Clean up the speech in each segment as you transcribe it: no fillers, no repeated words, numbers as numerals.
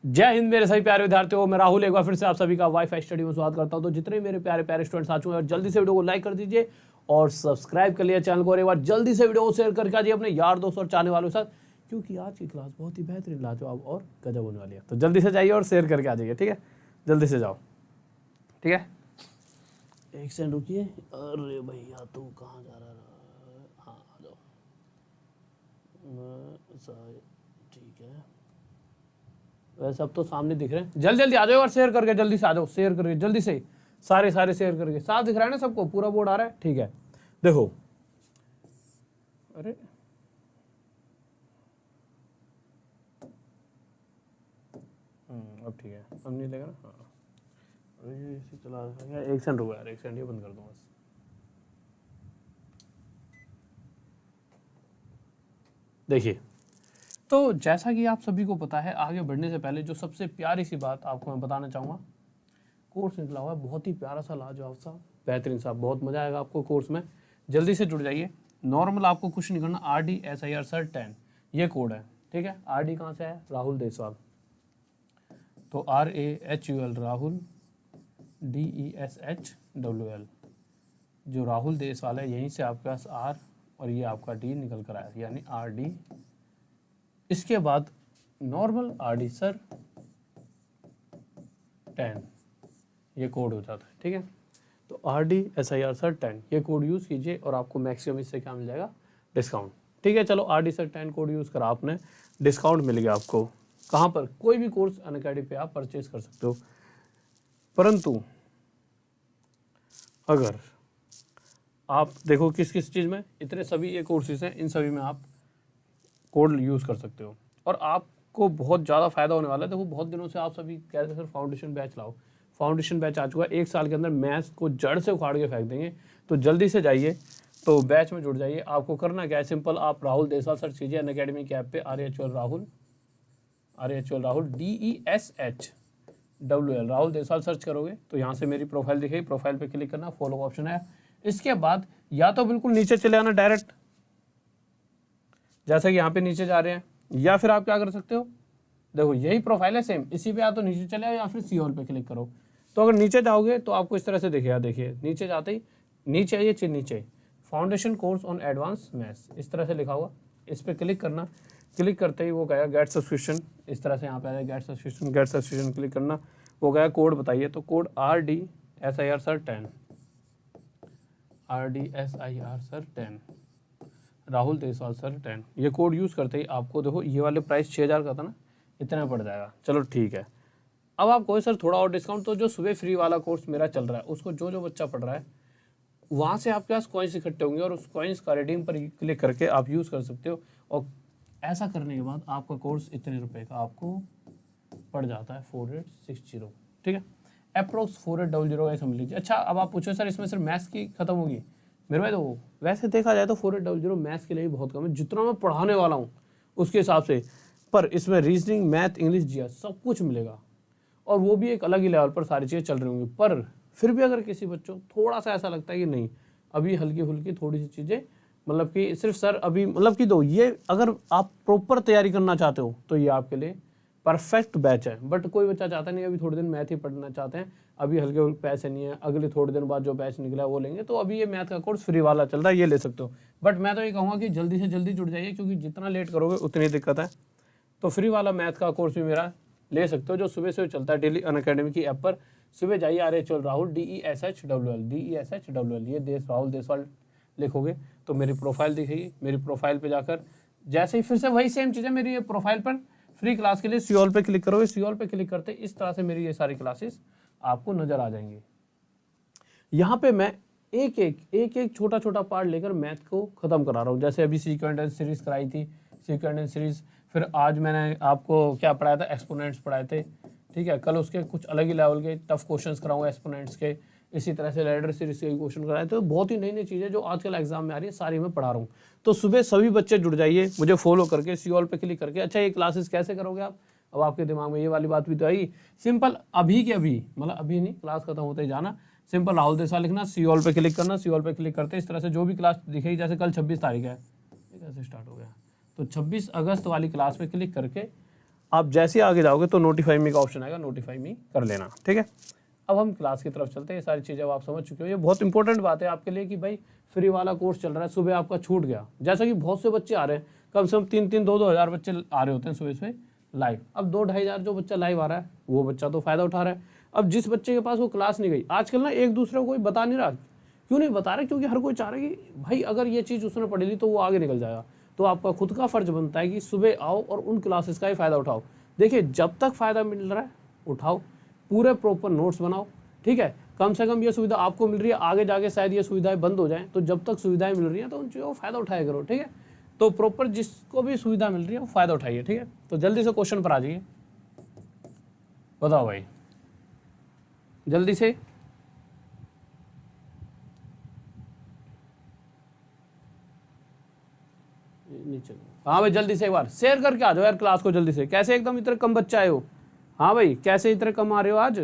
जय हिंद मेरे सभी प्यारे विद्यार्थियों, मैं राहुल एक बार फिर से आप सभी का वाईफाई स्टडी में स्वागत करता हूं। तो जितने मेरे प्यारे प्यारे स्टूडेंट्स आ चुके हैं, जल्दी से वीडियो को लाइक कर दीजिए और सब्सक्राइब कर लिया चैनल को, और एक बार जल्दी से वीडियो को शेयर करके आइए अपने यार दोस्तों और चाहने वालों के साथ, क्योंकि आज की क्लास बहुत ही बेहतरीन, लाजवाब और गजब होने वाली है। तो जल्दी से जाइए और शेयर करके आ जाइए, ठीक है? जल्दी से जाओ, ठीक है? एक सेकंड रुकिए। अरे भैया तू कहाँ जा रहा है? हाँ आ जाओ, ठीक है। वैसे अब तो सामने दिख रहे हैं। जल्दी जल्दी आ जाओ और शेयर करके, जल्दी से आ जाओ, शेयर करके जल्दी से, सारे शेयर करके। साफ दिख रहा है ना सबको? पूरा बोर्ड आ रहा है? ठीक है, देखो। अरे अब ठीक है, अब नहीं लेगा ना? हाँ, अरे इसे चला रहा है। एक सेकंड रुको यार, एक सेकंड, ये बंद कर दूँ बस। देखिए, तो जैसा कि आप सभी को पता है, आगे बढ़ने से पहले जो सबसे प्यारी सी बात आपको मैं बताना चाहूँगा, कोर्स निकला हुआ है बहुत ही प्यारा सा, लाजवाब सा, बेहतरीन सा, बहुत मजा आएगा आपको कोर्स में। जल्दी से जुड़ जाइए। नॉर्मल आपको कुछ नहीं करना, RDSIR सर 10 ये कोड है, ठीक है? RD कहाँ से है? राहुल देसवाल। तो RAHUL राहुल, DESHWL, जो राहुल देसवाल है, यहीं से आपके पास R और ये आपका D निकल कर आया, यानी RD। इसके बाद नॉर्मल RD सर 10 ये कोड हो जाता है, ठीक है? तो RDSIR सर 10 ये कोड यूज़ कीजिए और आपको मैक्सिमम इससे क्या मिल जाएगा? डिस्काउंट, ठीक है? चलो, RD सर 10 कोड यूज़ करा आपने, डिस्काउंट मिल गया आपको। कहाँ पर? कोई भी कोर्स अनअकैडमी पे आप परचेज कर सकते हो। परंतु अगर आप देखो किस किस चीज़ में, इतने सभी ये कोर्सेज हैं, इन सभी में आप कोड यूज़ कर सकते हो और आपको बहुत ज़्यादा फायदा होने वाला है। देखो, बहुत दिनों से आप सभी कह रहे थे सर फाउंडेशन बैच लाओ। फाउंडेशन बैच आ चुका है, 1 साल के अंदर मैथ्स को जड़ से उखाड़ के फेंक देंगे। तो जल्दी से जाइए, तो बैच में जुड़ जाइए। आपको करना क्या है? सिंपल, आप राहुल देसवाल सर्च कीजिए अनअकैडमी के ऐप पे, RHUL Rahul DESHWL Rahul Deswal search करोगे तो यहाँ से मेरी प्रोफाइल दिखेगी। प्रोफाइल पे क्लिक करना, फॉलो का ऑप्शन है। इसके बाद या तो बिल्कुल नीचे चले आना डायरेक्ट, जैसे कि यहाँ पे नीचे जा रहे हैं, या फिर आप क्या कर सकते हो, देखो यही प्रोफाइल है सेम, इसी पे या तो नीचे चले आओ या फिर सी ऑल पे क्लिक करो। तो अगर नीचे जाओगे तो आपको इस तरह से दिखेगा। देखिए नीचे जाते ही नीचे आइए, नीचे foundation course on advance maths इस तरह से लिखा हुआ, इस पर क्लिक करना। क्लिक करते ही वो कहेगा गेट सब्सक्रिप्शन, इस तरह से यहाँ पे आएगा गेट सब्सक्रिप्शन क्लिक करना। वो कहेगा कोड बताइए, तो code RDSIR sir 10, RDSIR sir 10 Rahul Deswal sir 10, ये कोड यूज़ करते ही आपको देखो ये वाले प्राइस 6000 का था ना, इतना पड़ जाएगा। चलो ठीक है। अब आप कहो सर थोड़ा और डिस्काउंट, तो जो सुबह फ्री वाला कोर्स मेरा चल रहा है, उसको जो बच्चा पढ़ रहा है, वहाँ से आपके पास कॉइन्स इकट्ठे होंगे और उस कॉइन्स का रिडीम पर क्लिक करके आप यूज़ कर सकते हो। और ऐसा करने के बाद आपका कोर्स इतने रुपये का आपको पड़ जाता है, 4860, ठीक है? अप्रोक्स 4800 ऐसा समझ लीजिए। अच्छा, अब आप पूछो सर इसमें सिर्फ मैथ्स की खत्म होगी? मेरे भाई तो वैसे देखा जाए तो 4800 मैथ्स के लिए बहुत कम है, जितना मैं पढ़ाने वाला हूँ उसके हिसाब से। पर इसमें रीजनिंग, मैथ, इंग्लिश, GS सब कुछ मिलेगा, और वो भी एक अलग ही लेवल पर सारी चीज़ें चल रही होंगी। पर फिर भी अगर किसी बच्चों थोड़ा सा ऐसा लगता है कि नहीं, अभी हल्की फुल्की थोड़ी सी चीज़ें, मतलब कि सिर्फ सर अभी मतलब कि दो, ये अगर आप प्रॉपर तैयारी करना चाहते हो तो ये आपके लिए परफेक्ट बैच है। बट कोई बच्चा चाहता नहीं अभी थोड़े दिन मैथ ही पढ़ना चाहते हैं, अभी हल्के पैसे नहीं है, अगले थोड़े दिन बाद जो बैच निकला है वो लेंगे, तो अभी ये मैथ का कोर्स फ्री वाला चल रहा है, ये ले सकते हो। बट मैं तो ये कहूँगा कि जल्दी से जल्दी जुड़ जाइए, क्योंकि जितना लेट करोगे उतनी दिक्कत है। तो फ्री वाला मैथ का कोर्स भी मेरा ले सकते हो, जो सुबह से चलता है डेली अनअकैडमी की ऐप पर। सुबह जाइए, RHUL राहुल DESHWL ये राहुल देसवाल लिखोगे तो मेरी प्रोफाइल दिखेगी। मेरी प्रोफाइल पे जाकर जैसे ही फिर से वही सेम चीज़ है, मेरी ये प्रोफाइल पर फ्री क्लास के लिए सी ऑल पे क्लिक करोगे। सी ऑल पे क्लिक करते इस तरह से मेरी ये सारी क्लासेस आपको नजर आ जाएंगी। यहाँ पे मैं एक छोटा छोटा पार्ट लेकर मैथ को खत्म करा रहा हूँ। जैसे अभी सीक्वेंट एंड सीरीज कराई थी, सीक्वेंट एंड सीरीज, फिर आज मैंने आपको क्या पढ़ाया था? एक्सपोनेंट्स पढ़ाए थे, ठीक है? कल उसके कुछ अलग ही लेवल के टफ क्वेश्चंस कराऊंगा एक्सपोनेंट्स के। इसी तरह से लैडर सीरीज के क्वेश्चन कराए। तो बहुत ही नई नई चीज़ें जो आजकल एग्जाम में आ रही है, सारी मैं पढ़ा रहा हूँ। तो सुबह सभी बच्चे जुड़ जाइए, मुझे फॉलो करके सी ऑल पे क्लिक करके। अच्छा, ये क्लासेस कैसे करोगे आप? अब आपके दिमाग में ये वाली बात भी तो आई। सिंपल, अभी के अभी, मतलब अभी नहीं, क्लास खत्म होते ही जाना, सिंपल राहुल देसवाल लिखना, सी ऑल पे क्लिक करना। सी ऑल पे क्लिक करते इस तरह से जो भी क्लास दिखेगी, जैसे कल 26 तारीख है, ये कैसे स्टार्ट हो गया, तो 26 अगस्त वाली क्लास पे क्लिक करके आप जैसे ही आगे जाओगे तो नोटिफाई मी का ऑप्शन आएगा, नोटिफाई मी कर लेना, ठीक है। अब हम क्लास की तरफ चलते हैं। ये सारी चीज़ें अब आप समझ चुके हो। ये बहुत इंपॉर्टेंट बात है आपके लिए कि भाई फ्री वाला कोर्स चल रहा है, सुबह आपका छूट गया, जैसा कि बहुत से बच्चे आ रहे हैं, कम से कम 3-2 हज़ार बच्चे आ रहे होते हैं सुबह से लाइव। अब 2-2.5 हज़ार जो बच्चा लाइव आ रहा है वो बच्चा तो फ़ायदा उठा रहा है। अब जिस बच्चे के पास वो क्लास नहीं गई, आजकल ना एक दूसरे को कोई बता नहीं रहा। क्यों नहीं बता रहे? क्योंकि हर कोई चाह रहा है कि भाई अगर ये चीज़ उसने पढ़ ली तो वो आगे निकल जाएगा। तो आपका खुद का फ़र्ज बनता है कि सुबह आओ और उन क्लासेस का ही फ़ायदा उठाओ। देखिए, जब तक फ़ायदा मिल रहा है उठाओ, पूरे प्रॉपर नोट्स बनाओ, ठीक है। कम से कम ये सुविधा आपको मिल रही है, आगे जाके शायद ये सुविधाएं बंद हो जाएं, तो जब तक सुविधाएं मिल रही हैं तो उन चीज़ों का फ़ायदा उठाया करो, ठीक है। तो प्रॉपर जिसको भी सुविधा मिल रही है वो फ़ायदा उठाइए, ठीक है। तो जल्दी से क्वेश्चन पर आ जाइए, बताओ भाई जल्दी से। नीचे हाँ भाई, जल्दी से एक बार शेयर करके आ जाओ यार क्लास को जल्दी से। कैसे एकदम इतने कम बच्चे आए हो? हाँ भाई, कैसे इतने कम आ रहे हो आज?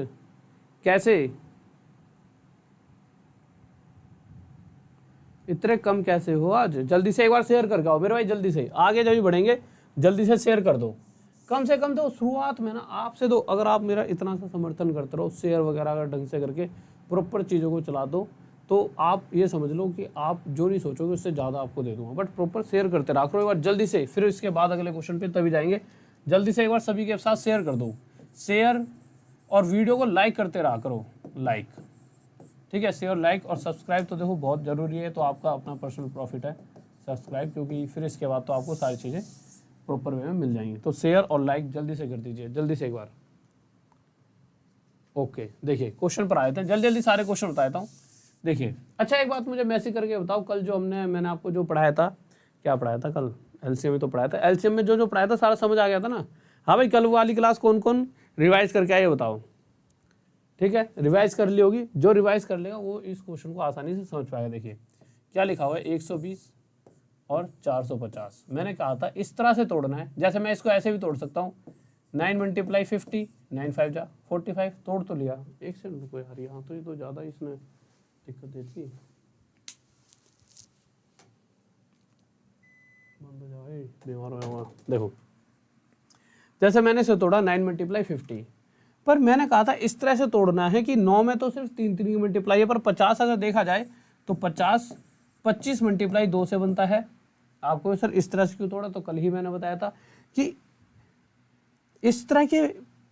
कैसे इतने कम कैसे हो आज? जल्दी से एक बार शेयर करके आओ मेरे भाई, जल्दी से आगे जब भी बढ़ेंगे जल्दी से शेयर कर दो। कम से कम तो शुरुआत में ना आपसे दो, अगर आप मेरा इतना सा समर्थन करते रहो, शेयर वगैरह अगर ढंग से करके प्रॉपर चीज़ों को चला दो, तो आप ये समझ लो कि आप जो नहीं सोचोगे उससे ज़्यादा आपको दे दूंगा। बट प्रॉपर शेयर करते रखो एक बार जल्दी से, फिर इसके बाद अगले क्वेश्चन पे तभी जाएंगे। जल्दी से एक बार सभी के साथ शेयर कर दो, शेयर और वीडियो को लाइक करते रहा करो, लाइक, ठीक है। शेयर, लाइक और सब्सक्राइब तो देखो बहुत ज़रूरी है, तो आपका अपना पर्सनल प्रॉफिट है सब्सक्राइब, क्योंकि फिर इसके बाद तो आपको सारी चीज़ें प्रॉपर वे में मिल जाएंगी। तो शेयर और लाइक जल्दी से कर दीजिए, जल्दी से एक बार। ओके, देखिए क्वेश्चन पर आए थे, जल्दी जल्दी सारे क्वेश्चन बता देता हूँ। देखिए, अच्छा एक बात मुझे मैसेज करके बताओ, कल जो मैंने आपको जो पढ़ाया था, क्या पढ़ाया था कल? एलसीएम में तो पढ़ाया था। एलसीएम में जो पढ़ाया था सारा समझ आ गया था ना? हाँ भाई, कल वाली क्लास कौन कौन रिवाइज करके आए बताओ, ठीक है। रिवाइज कर ली होगी, जो रिवाइज कर लेगा वो इस क्वेश्चन को आसानी से समझ पाएगा। देखिए क्या लिखा हुआ है, 120 और 450। मैंने कहा था इस तरह से तोड़ना है, जैसे मैं इसको ऐसे भी तोड़ सकता हूँ, 9 × 50, 9 5 जा 45। तोड़ तो लिया। एक सेकंड रुको यार, यहाँ तो ये तो ज़्यादा इसने दिक्कत देती, बंद हो जाए, बीमार हो। देखो जैसे मैंने इसे तोड़ा 9 × 50, पर मैंने कहा था इस तरह से तोड़ना है कि 9 में तो सिर्फ 3 की मल्टीप्लाई है, पर 50 अगर देखा जाए तो 50 25 × 2 से बनता है। आपको सर इस तरह से क्यों तोड़ा? तो कल ही मैंने बताया था कि इस तरह के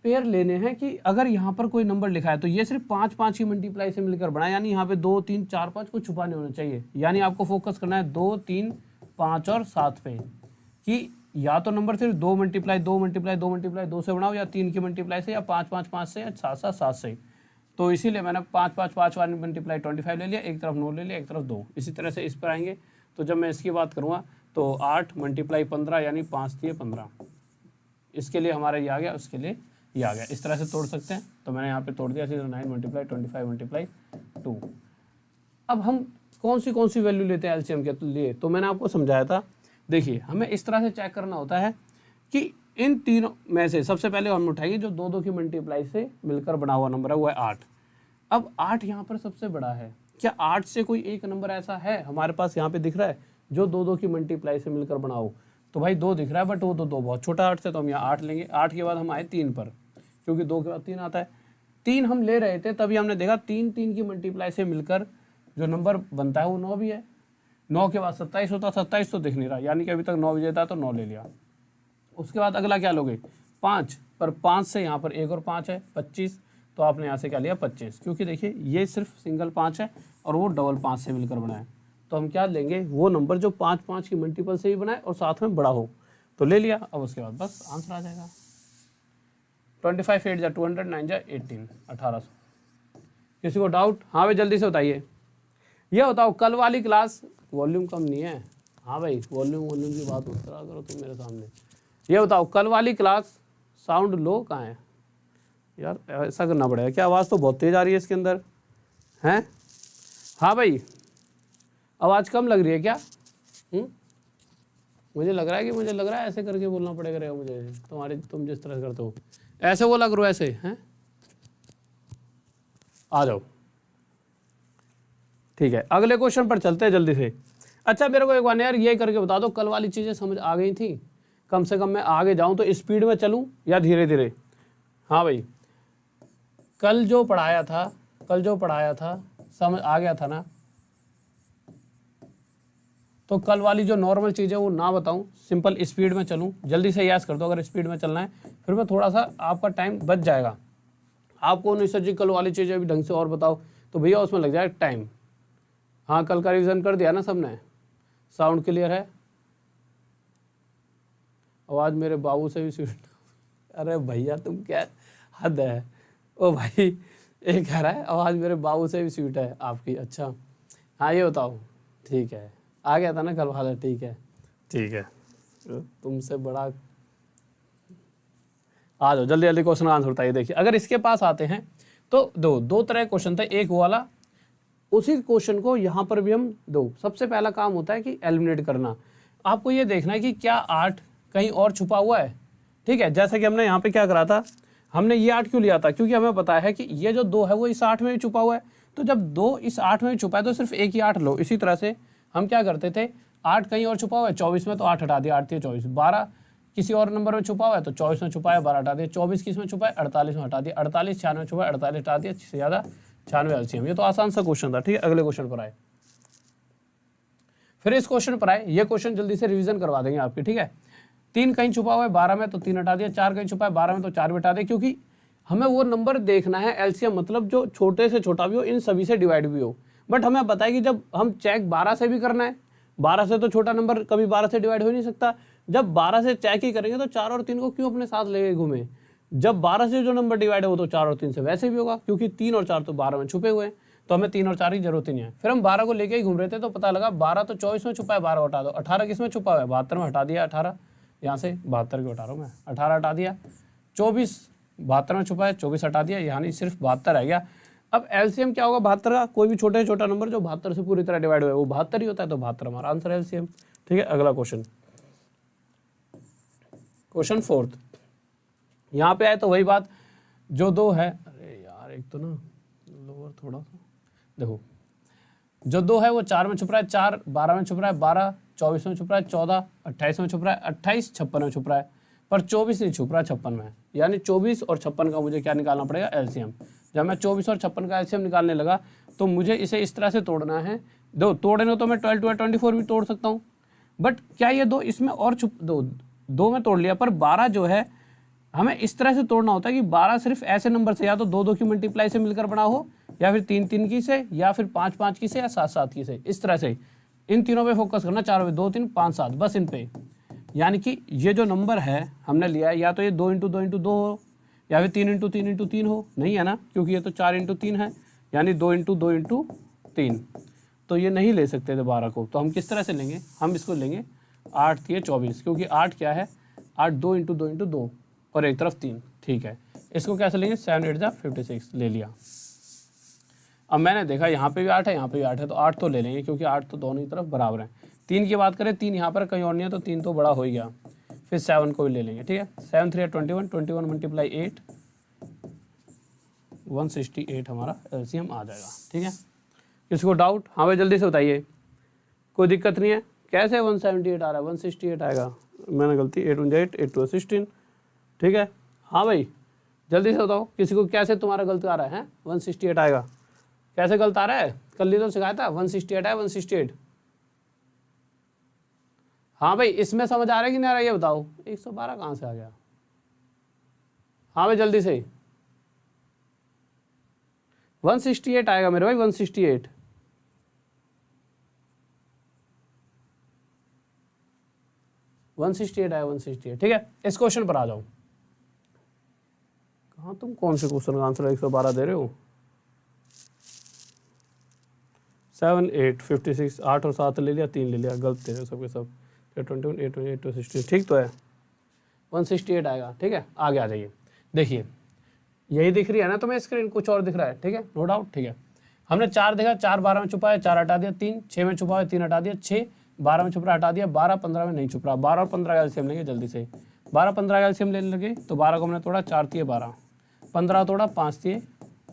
पेयर लेने हैं कि अगर यहाँ पर कोई नंबर लिखा है तो ये सिर्फ 5 की मल्टीप्लाई से मिलकर बना, यानी यहाँ पे 2 3 4 5 कुछ छुपा नहीं होना चाहिए। यानी आपको फोकस करना है 2 3 5 और 7 पे, कि या तो नंबर सिर्फ 2 × 2 से बनाओ, या 3 की मल्टीप्लाई से, या 5 5 5 से, या 7 7 7 से। तो इसीलिए मैंने 5 5 5 वाली मल्टीप्लाई 25 ले लिया, एक तरफ 9 ले लिया, एक तरफ 2। इसी तरह से इस पर आएंगे तो जब मैं इसकी बात करूँगा तो 8 × 15 यानी 5 × 15, इसके लिए हमारा ये आ गया, उसके लिए ये आ गया। इस तरह से तोड़ सकते हैं। तो मैंने यहाँ पे तोड़ दिया, 9 × 25 × 2। अब हम कौन सी वैल्यू लेते हैं एलसीएम के लिए, तो मैंने आपको समझाया था। देखिए, हमें इस तरह से चेक करना होता है कि इन तीनों में से सबसे पहले हम उठाएंगे जो 2 की मल्टीप्लाई से मिलकर बना हुआ नंबर है, वो है 8। अब 8 यहाँ पर सबसे बड़ा है। क्या 8 से कोई एक नंबर ऐसा है हमारे पास यहाँ पे दिख रहा है जो 2 की मल्टीप्लाई से मिलकर बना हो? तो भाई 2 दिख रहा है, बट वो तो 2 बहुत छोटा 8 से, तो हम यहाँ 8 लेंगे। 8 के बाद हम आए 3 पर, क्योंकि 2 के बाद 3 आता है। 3 हम ले रहे थे, तभी हमने देखा 3 की मल्टीप्लाई से मिलकर जो नंबर बनता है वो 9 भी है। 9 के बाद 27 होता, 27 तो दिख नहीं रहा, यानी कि अभी तक 9 विजेता, तो 9 ले लिया। उसके बाद अगला क्या लोगे? 5, पर 5 से यहाँ पर 1 और 5 है, 25, तो आपने यहाँ से क्या लिया? 25, क्योंकि देखिए ये सिर्फ सिंगल 5 है और वो डबल 5 से मिलकर बना है। तो हम क्या लेंगे? वो नंबर जो 5 5 की मल्टीपल से भी बनाए और साथ में बड़ा हो, तो ले लिया। अब उसके बाद बस आंसर आ जाएगा। 25 8 जा 200, 9 जा 18, 1800। किसी को डाउट? हाँ भाई जल्दी से बताइए। ये बताओ कल वाली क्लास, वॉल्यूम कम नहीं है? हाँ भाई, वॉल्यूम की बात मत करा करो तुम मेरे सामने। ये बताओ कल वाली क्लास साउंड लो कहाँ है यार? ऐसा करना पड़ेगा क्या? आवाज़ तो बहुत तेज़ आ रही है इसके अंदर, हैं? हाँ भाई, आवाज़ कम लग रही है क्या? मुझे लग रहा है ऐसे करके बोलना पड़ेगा मुझे, तुम जिस तरह से करते हो ऐसे वो लग रहा है ऐसे, हैं? आ जाओ, ठीक है। अगले क्वेश्चन पर चलते हैं जल्दी से। अच्छा मेरे को एक बार यार ये करके बता दो, कल वाली चीज़ें समझ आ गई थी? कम से कम मैं आगे जाऊं तो स्पीड में चलूं या धीरे धीरे। हाँ भाई, कल जो पढ़ाया था समझ आ गया था ना, तो कल वाली जो नॉर्मल चीज़ है वो ना बताऊं, सिंपल स्पीड में चलूं, जल्दी से याद कर दो अगर स्पीड में चलना है, फिर मैं थोड़ा सा आपका टाइम बच जाएगा। आपको नहीं सर जी कल वाली चीज़ें भी ढंग से और बताओ, तो भैया उसमें लग जाएगा टाइम। हाँ, कल का रिवीजन कर दिया ना सबने? साउंड क्लियर है? आवाज़ मेरे बाबू से भी स्वीट। अरे भैया तुम क्या, हद है। ओ भाई, एक कह रहा है आवाज़ मेरे बाबू से भी स्वीट है आपकी। अच्छा हाँ, ये बताओ। ठीक है, आ गया था ना कल वाला? ठीक है ठीक है, तुमसे बड़ा। आ जाओ जल्दी जल्दी क्वेश्चन आंसर बताइए। देखिए अगर इसके पास आते हैं तो दो तरह क्वेश्चन थे, एक वाला, उसी क्वेश्चन को यहाँ पर भी हम सबसे पहला काम होता है कि एलिमिनेट करना। आपको ये देखना है कि क्या 8 कहीं और छुपा हुआ है। ठीक है, जैसे कि हमने यहाँ पे क्या करा था, हमने ये 8 क्यों लिया था, क्योंकि हमें पता है कि ये जो 2 है वो इस 8 में भी छुपा हुआ है। तो जब 2 इस 8 में भी छुपा है तो सिर्फ एक ही 8 लो। इसी तरह से हम क्या करते थे, 8 कहीं और छुपा हुआ है 24 में, तो 8 हटा दिया, 8 थी 24। 12 किसी और नंबर में छुपा हुआ है तो 24 में छुपा है, 12 हटा दिया। 24 किस में छुपा है, 48 में हटा दिया। 48 96 में छुपा है, 48 हटा दिया, से ज़्यादा 96 एलसीएम। ये तो आसान सा क्वेश्चन था। ठीक है, अगले क्वेश्चन पर आए। फिर इस क्वेश्चन पर आए, ये क्वेश्चन जल्दी से रिवीजन करवा देंगे आपकी। ठीक है, 3 कहीं छुपा हुआ है 12 में तो 3 हटा दिया। 4 कहीं छुपा है 12 में तो 4 भी हटा दिया, क्योंकि हमें वो नंबर देखना है एलसीएम, मतलब जो छोटे से छोटा भी हो, इन सभी से डिवाइड भी हो। बट हमें पता है कि जब हम चेक 12 से भी करना है, 12 से तो छोटा नंबर कभी 12 से डिवाइड हो नहीं सकता। जब 12 से चेक ही करेंगे तो 4 और 3 को क्यों अपने साथ लेके घूमे। जब 12 से जो नंबर डिवाइड है वो तो 4 और 3 से वैसे भी होगा, क्योंकि 3 और 4 तो 12 में छुपे हुए हैं, तो हमें 3 और 4 की जरूरत ही नहीं है। फिर हम 12 को लेके ही घूम रहे थे तो पता लगा 12 तो 24 में छुपा है, 12 हटा दो। 18 किस में छुपा हुआ है, 72 में, हटा दिया 18। यहाँ से 72 को हटा रहा हूँ मैं, 18 हटा दिया। 24 72 में छुपा है, 24 हटा दिया, यानी सिर्फ 72 रह गया। अब एलसीएम क्या होगा 72 का, कोई भी छोटे से छोटा नंबर जो 72 से पूरी तरह डिवाइड हुआ है वो 72 ही होता है, तो 72 हमारा आंसर है एलसीएम। ठीक है, अगला क्वेश्चन, क्वेश्चन 4th। यहाँ पे आए तो वही बात, जो 2 है, अरे यार एक तो ना लोअर थोड़ा सा देखो, जो 2 है वो 4 में छुप रहा है, 4 12 में छुप रहा है, 12 24 में छुप रहा है, 14 28 में छुप रहा है, 28 56 में छुप रहा है, पर 24 नहीं छुप रहा 56 में। यानी 24 और 56 का मुझे क्या निकालना पड़ेगा, एलसीएम। जब मैं 24 और 56 का एलसीएम निकालने लगा तो मुझे इसे इस तरह से तोड़ना है। तोड़ने तो मैं 12 2 24 भी तोड़ सकता हूँ, बट क्या ये 2 इसमें और दो में तोड़ लिया, पर 12 जो है हमें इस तरह से तोड़ना होता है कि 12 सिर्फ ऐसे नंबर से या तो 2 2 की मल्टीप्लाई से मिलकर बना हो, या फिर 3 3 की से, या फिर 5 5 की से, या 7 7 की से। इस तरह से इन तीनों पे फोकस करना, चारों पे 2 3 5 7, बस इन पे। यानी कि ये जो नंबर है हमने लिया है, या तो ये 2 × 2 × 2 हो, या फिर 3 × 3 × 3 हो, नहीं है ना, क्योंकि ये तो 4 × 3 है, यानी 2 × 2 × 3। तो ये नहीं ले सकते थे 12 को, तो हम किस तरह से लेंगे, हम इसको लेंगे 8 3 24, क्योंकि 8 क्या है, 8 2 × 2 × 2 और एक तरफ 3। ठीक है, इसको कैसे लेंगे, 7 8 56 ले लिया। अब मैंने देखा यहाँ पे भी 8 है, यहाँ पे भी 8 है, तो 8 तो ले लेंगे, क्योंकि 8 तो दोनों ही तरफ बराबर हैं। 3 की बात करें, 3 यहाँ पर कहीं और नहीं है, तो 3 तो बड़ा हो ही गया। फिर 7 को भी ले लेंगे। ठीक है, 7 3 21, 21 मल्टीप्लाई 8, 168 हमारा एलसीएम आ जाएगा। ठीक है, किसको डाउट? हाँ भाई जल्दी से बताइए, कोई दिक्कत नहीं है। कैसे 178 आ रहा है, 168 आएगा, मैंने गलती, 8 1 8 8 2 16। ठीक है, हाँ भाई जल्दी से बताओ, किसी को कैसे तुम्हारा गलत आ रहा है, 168 आएगा, कैसे गलत आ रहा है? कल ही तो सिखाया था 168 है, 168। हाँ भाई इसमें समझ आ रहा है कि नहीं आ रहा है, ये बताओ। 112 कहाँ से आ गया? हाँ भाई जल्दी से, 168 आएगा मेरे भाई, 168। आया 168। ठीक है, इस क्वेश्चन पर आ जाओ। कहाँ तुम कौन से क्वेश्चन का आंसर 112 दे रहे हो? 7 8 56, 8 और 7 ले लिया, 3 ले लिया, गलत थे सबके सब। 21 8 8 16, ठीक तो है, 168 आएगा। ठीक है, आगे आ जाइए। देखिए यही दिख रही है ना तुम्हें स्क्रीन, कुछ और दिख रहा है? ठीक है, नो डाउट। ठीक है, हमने 4 देखा, 4 12 में छुपा है, 4 हटा दिया। 3 6 में छुपा है, 3 हटा दिया। 6 12 में छुप रहा, हटा दिया। 12 15 में नहीं छुप रहा, 12 और 15 का एलसीएम लेंगे जल्दी से। 12 15 का एलसीएम लेने लगे तो 12 को हमने तोड़ा, 4 3 12, 15 तोड़ा, 5 3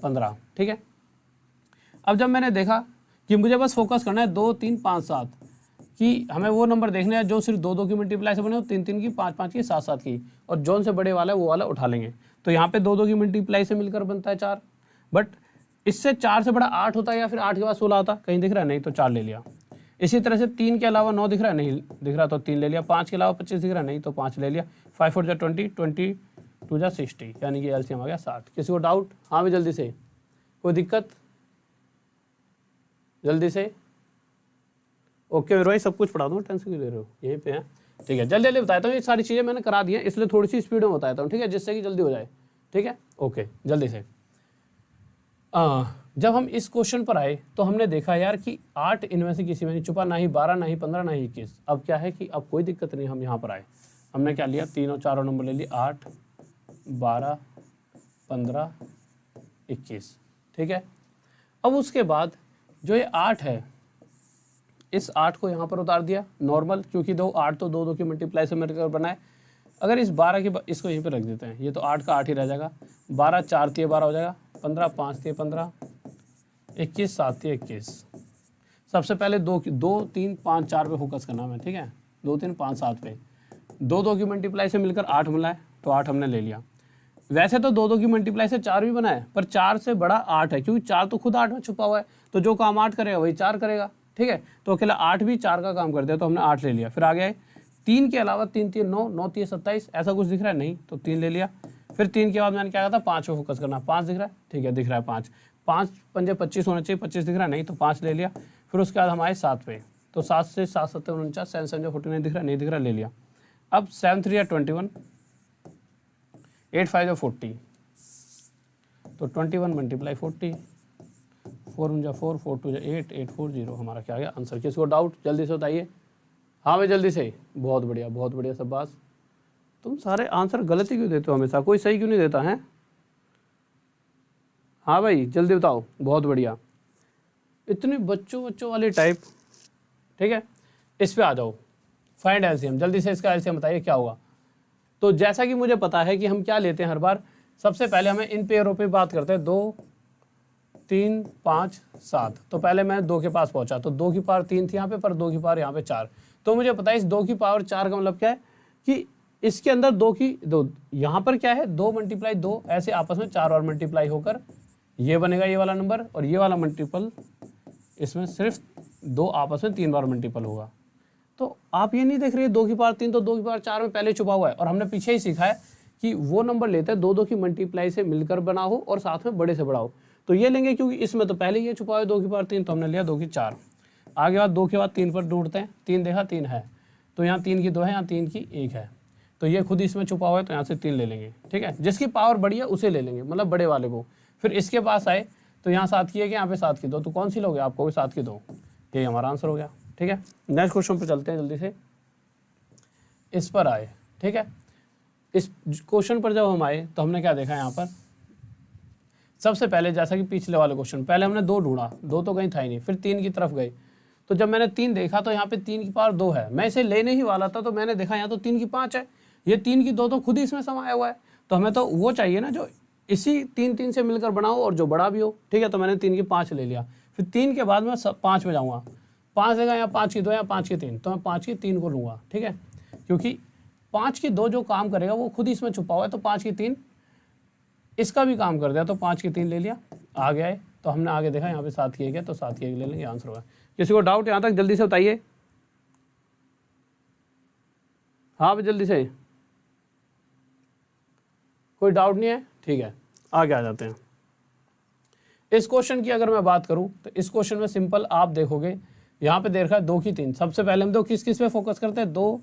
15। ठीक है, अब जब मैंने देखा कि मुझे बस फोकस करना है 2 3 5 7, कि हमें वो नंबर देखने हैं जो सिर्फ 2-2 की मल्टीप्लाई से बने हो, 3-3 की, 5-5 की, 7-7 की, और जोन से बड़े वाला है वो वाला उठा लेंगे। तो यहाँ पे 2-2 की मल्टीप्लाई से मिलकर बनता है 4, बट इससे 4 से बड़ा 8 होता है या फिर 8 के बाद 16 आता, कहीं दिख रहा है नहीं, तो 4 ले लिया। इसी तरह से 3 के अलावा 9 दिख रहा है, नहीं दिख रहा तो 3 ले लिया। 5 के अलावा 25 दिख रहा है, नहीं तो 5 ले लिया। 5 4 20, 20 2 60, यानी कि एलसीएम आ गया 60। किसी को डाउट? हाँ भी जल्दी से, कोई दिक्कत? जल्दी से। ओके मेरे भाई, सब कुछ पढ़ा दूँ, टेंशन क्यों ले रहे हो, यहीं पे है। ठीक है, जल्दी जल्दी बताता हूँ, ये सारी चीज़ें मैंने करा दी हैं, इसलिए थोड़ी सी स्पीड में बताता हूँ, ठीक है, जिससे कि जल्दी हो जाए। ठीक है, ओके जल्दी से। जब हम इस क्वेश्चन पर आए तो हमने देखा यार कि 8 इनमें से किसी में नहीं छुपा, ना ही 12, ना ही 15, ना ही 21। अब क्या है कि अब कोई दिक्कत नहीं, हम यहाँ पर आए, हमने क्या लिया, 3 और 4 नंबर ले लिए, 8 12 15 21। ठीक है, अब उसके बाद जो ये 8 है, इस 8 को यहाँ पर उतार दिया नॉर्मल, क्योंकि 8 तो 2 की मल्टीप्लाई से मिलकर बना है। अगर इस 12 की इसको यहीं पे रख देते हैं, ये तो 8 का 8 ही रह जाएगा। 12 4 3 12 हो जाएगा, 15 5 3 15, 21 7 3 21। सबसे पहले 2 3 5 4 पे फोकस करना है, ठीक है, 2 3 5 7 पे। 2 की मल्टीप्लाई से मिलकर 8 मिला है, तो 8 हमने ले लिया। वैसे तो 2 की मल्टीप्लाई से 4 भी बना है, पर 4 से बड़ा 8 है, क्योंकि 4 तो खुद 8 में छुपा हुआ है, तो जो काम 8 करेगा वही 4 करेगा। ठीक है, तो अकेला 8 भी 4 का काम कर दिया, तो हमने 8 ले लिया। फिर आ गया 3 के अलावा 3 3 9 9 3 27, ऐसा कुछ दिख रहा है नहीं, तो 3 ले लिया। फिर 3 के बाद मैंने क्या कहा था, 5 पे फोकस करना, 5 दिख रहा है, ठीक है, दिख रहा है 5 5 पंजे 25 होना चाहिए, 25 दिख रहा है नहीं, तो 5 ले लिया। फिर उसके बाद हम आए 7 पे, तो 7 से 7 7 49, 7 7 49 दिख रहा है, नहीं दिख रहा, ले लिया। अब 7 3 21, 8 5 40, तो 21 मल्टीप्लाई 40, 4 1 4 4 2 8 8 4 0, हमारा क्या आ गया आंसर। किसको डाउट? जल्दी से बताइए। हाँ भाई जल्दी से, बहुत बढ़िया शाबाश। तुम सारे आंसर गलत ही क्यों देते हो हमेशा, कोई सही क्यों नहीं देता है? हाँ भाई जल्दी बताओ, बहुत बढ़िया, इतने बच्चों वाले टाइप। ठीक है, इस पे आ जाओ, फाइंड एलसीएम, जल्दी से इसका एलसीएम बताइए क्या होगा। तो जैसा कि मुझे पता है कि हम क्या लेते हैं हर बार, सबसे पहले हमें इन पेयरों पे बात करते हैं, 2 3 5 7। तो पहले मैं 2 के पास पहुंचा, तो 2 की पावर 3 थी यहाँ पे, पर 2 की पावर यहाँ पे 4। तो मुझे पता है इस 2 की पावर 4 का मतलब क्या है कि इसके अंदर 2 की 2, यहाँ पर क्या है 2 मल्टीप्लाई 2, ऐसे आपस में 4 और मल्टीप्लाई होकर ये बनेगा ये वाला नंबर, और ये वाला मल्टीपल इसमें सिर्फ 2 आपस में 3 बार मल्टीपल होगा। तो आप ये नहीं देख रहे 2 की पावर 3 तो 2 की पावर 4 में पहले छुपा हुआ है, और हमने पीछे ही सीखा है कि वो नंबर लेते हैं 2 की मल्टीप्लाई से मिलकर बना हो और साथ में बड़े से बड़ा हो, तो ये लेंगे, क्योंकि इसमें तो पहले ये छुपा हुआ है 2 की पावर 3, तो हमने लिया 2 की 4। आगे बाद 2 के बाद 3 पर ढूंढते हैं, 3 देखा 3 है, तो यहाँ 3 की 2 है, यहाँ 3 की 1 है, तो ये खुद इसमें छुपा हुआ है, तो यहाँ से 3 ले लेंगे। ठीक है, जिसकी पावर बड़ी है उसे ले लेंगे, मतलब बड़े वाले को। फिर इसके पास आए तो यहाँ 7 की 1 यहाँ पे 7 की 2, तो कौन सी लोगे? आपको भी 7 की 2, यही हमारा आंसर हो गया। ठीक है, नेक्स्ट क्वेश्चन पर चलते हैं जल्दी से, इस पर आए। ठीक है, इस क्वेश्चन पर जब हम आए तो हमने क्या देखा यहाँ पर, सबसे पहले जैसा कि पिछले वाले क्वेश्चन, पहले हमने 2 ढूंढा, 2 तो कहीं था ही नहीं, फिर 3 की तरफ गए, तो जब मैंने 3 देखा तो यहाँ पे 3 की पावर 2 है, मैं इसे लेने ही वाला था, तो मैंने देखा यहाँ तो 3 की 5 है, ये 3 की 2 तो खुद ही इसमें समाया हुआ है, तो हमें तो वो चाहिए ना जो इसी 3 3 से मिलकर बना हो और जो बड़ा भी हो। ठीक है, तो मैंने 3 की 5 ले लिया। फिर 3 के बाद मैं 5 में जाऊँगा, 5 देगा यहाँ 5 की 2 या 5 की 3, तो मैं 5 की 3 को लूँगा। ठीक है, क्योंकि 5 की 2 जो काम करेगा वो खुद इसमें छुपा हुआ है, तो 5 की 3 इसका भी काम कर दिया, तो 5 की 3 ले लिया। आ गया है, तो हमने आगे देखा यहाँ पे 7 की 1 है, तो 7 की 1 ले लेंगे, आंसर होगा। किसी को डाउट यहाँ तक? जल्दी से बताइए। हाँ भाई जल्दी से, कोई डाउट नहीं है? ठीक है, आगे आ जाते हैं। इस क्वेश्चन की अगर मैं बात करूं तो इस क्वेश्चन में सिंपल आप देखोगे यहाँ पे देखा है 2 की 3, सबसे पहले हम 2 किस किस पे फोकस करते हैं, 2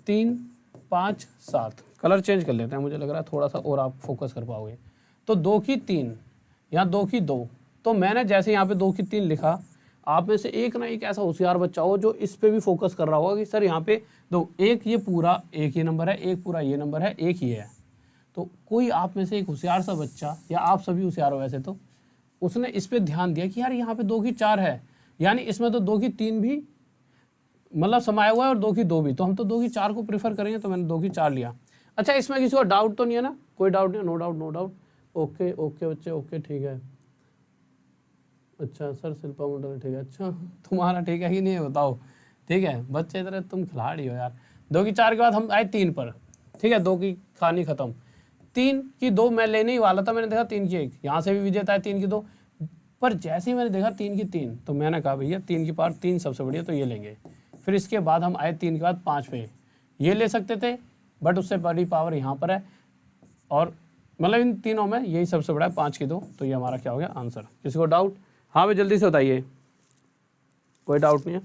3 5 7। कलर चेंज कर लेते हैं, मुझे लग रहा है थोड़ा सा और आप फोकस कर पाओगे। तो 2 की 3, यहाँ 2 की 2, तो मैंने जैसे यहाँ पे 2 की 3 लिखा, आप में से एक ना एक ऐसा होशियार बच्चा हो जो इस पे भी फोकस कर रहा होगा कि सर यहाँ पे दो, एक ये पूरा एक ही नंबर है, एक पूरा ये नंबर है, एक ही है। तो कोई आप में से एक होशियार सा बच्चा, या आप सभी होशियार हो वैसे तो, उसने इस पे ध्यान दिया कि यार यहाँ पे 2 की 4 है, यानी इसमें तो 2 की 3 भी मतलब समाया हुआ है और 2 की 2 भी, तो हम तो 2 की 4 को प्रीफर करेंगे, तो मैंने 2 की 4 लिया। अच्छा, इसमें किसी को डाउट तो नहीं है ना? कोई डाउट नहीं? No doubt no doubt, okay okay बच्चे, ओके ठीक है। अच्छा सर शिल्पा मंडल, ठीक है, अच्छा तुम्हारा ठीक है कि नहीं है बताओ, ठीक है बच्चे तरह तुम खिलाड़ी हो यार। 2 की 4 के बाद हम आए 3 पर, ठीक है 2 की कहानी खत्म। 3 की 2 मैं लेने ही वाला था, मैंने देखा 3 की 1, यहाँ से भी विजेता है 3 की 2, पर जैसे ही मैंने देखा 3 की 3 तो मैंने कहा भैया 3 की पावर 3 सबसे बढ़िया, तो ये लेंगे। फिर इसके बाद हम आए 3 के बाद 5 पे, ये ले सकते थे बट उससे बड़ी पावर यहाँ पर है, और मतलब इन तीनों में यही सबसे बड़ा है 5 की 2, तो ये हमारा क्या हो गया आंसर। किसी को डाउट? हाँ भाई जल्दी से बताइए, कोई डाउट नहीं है,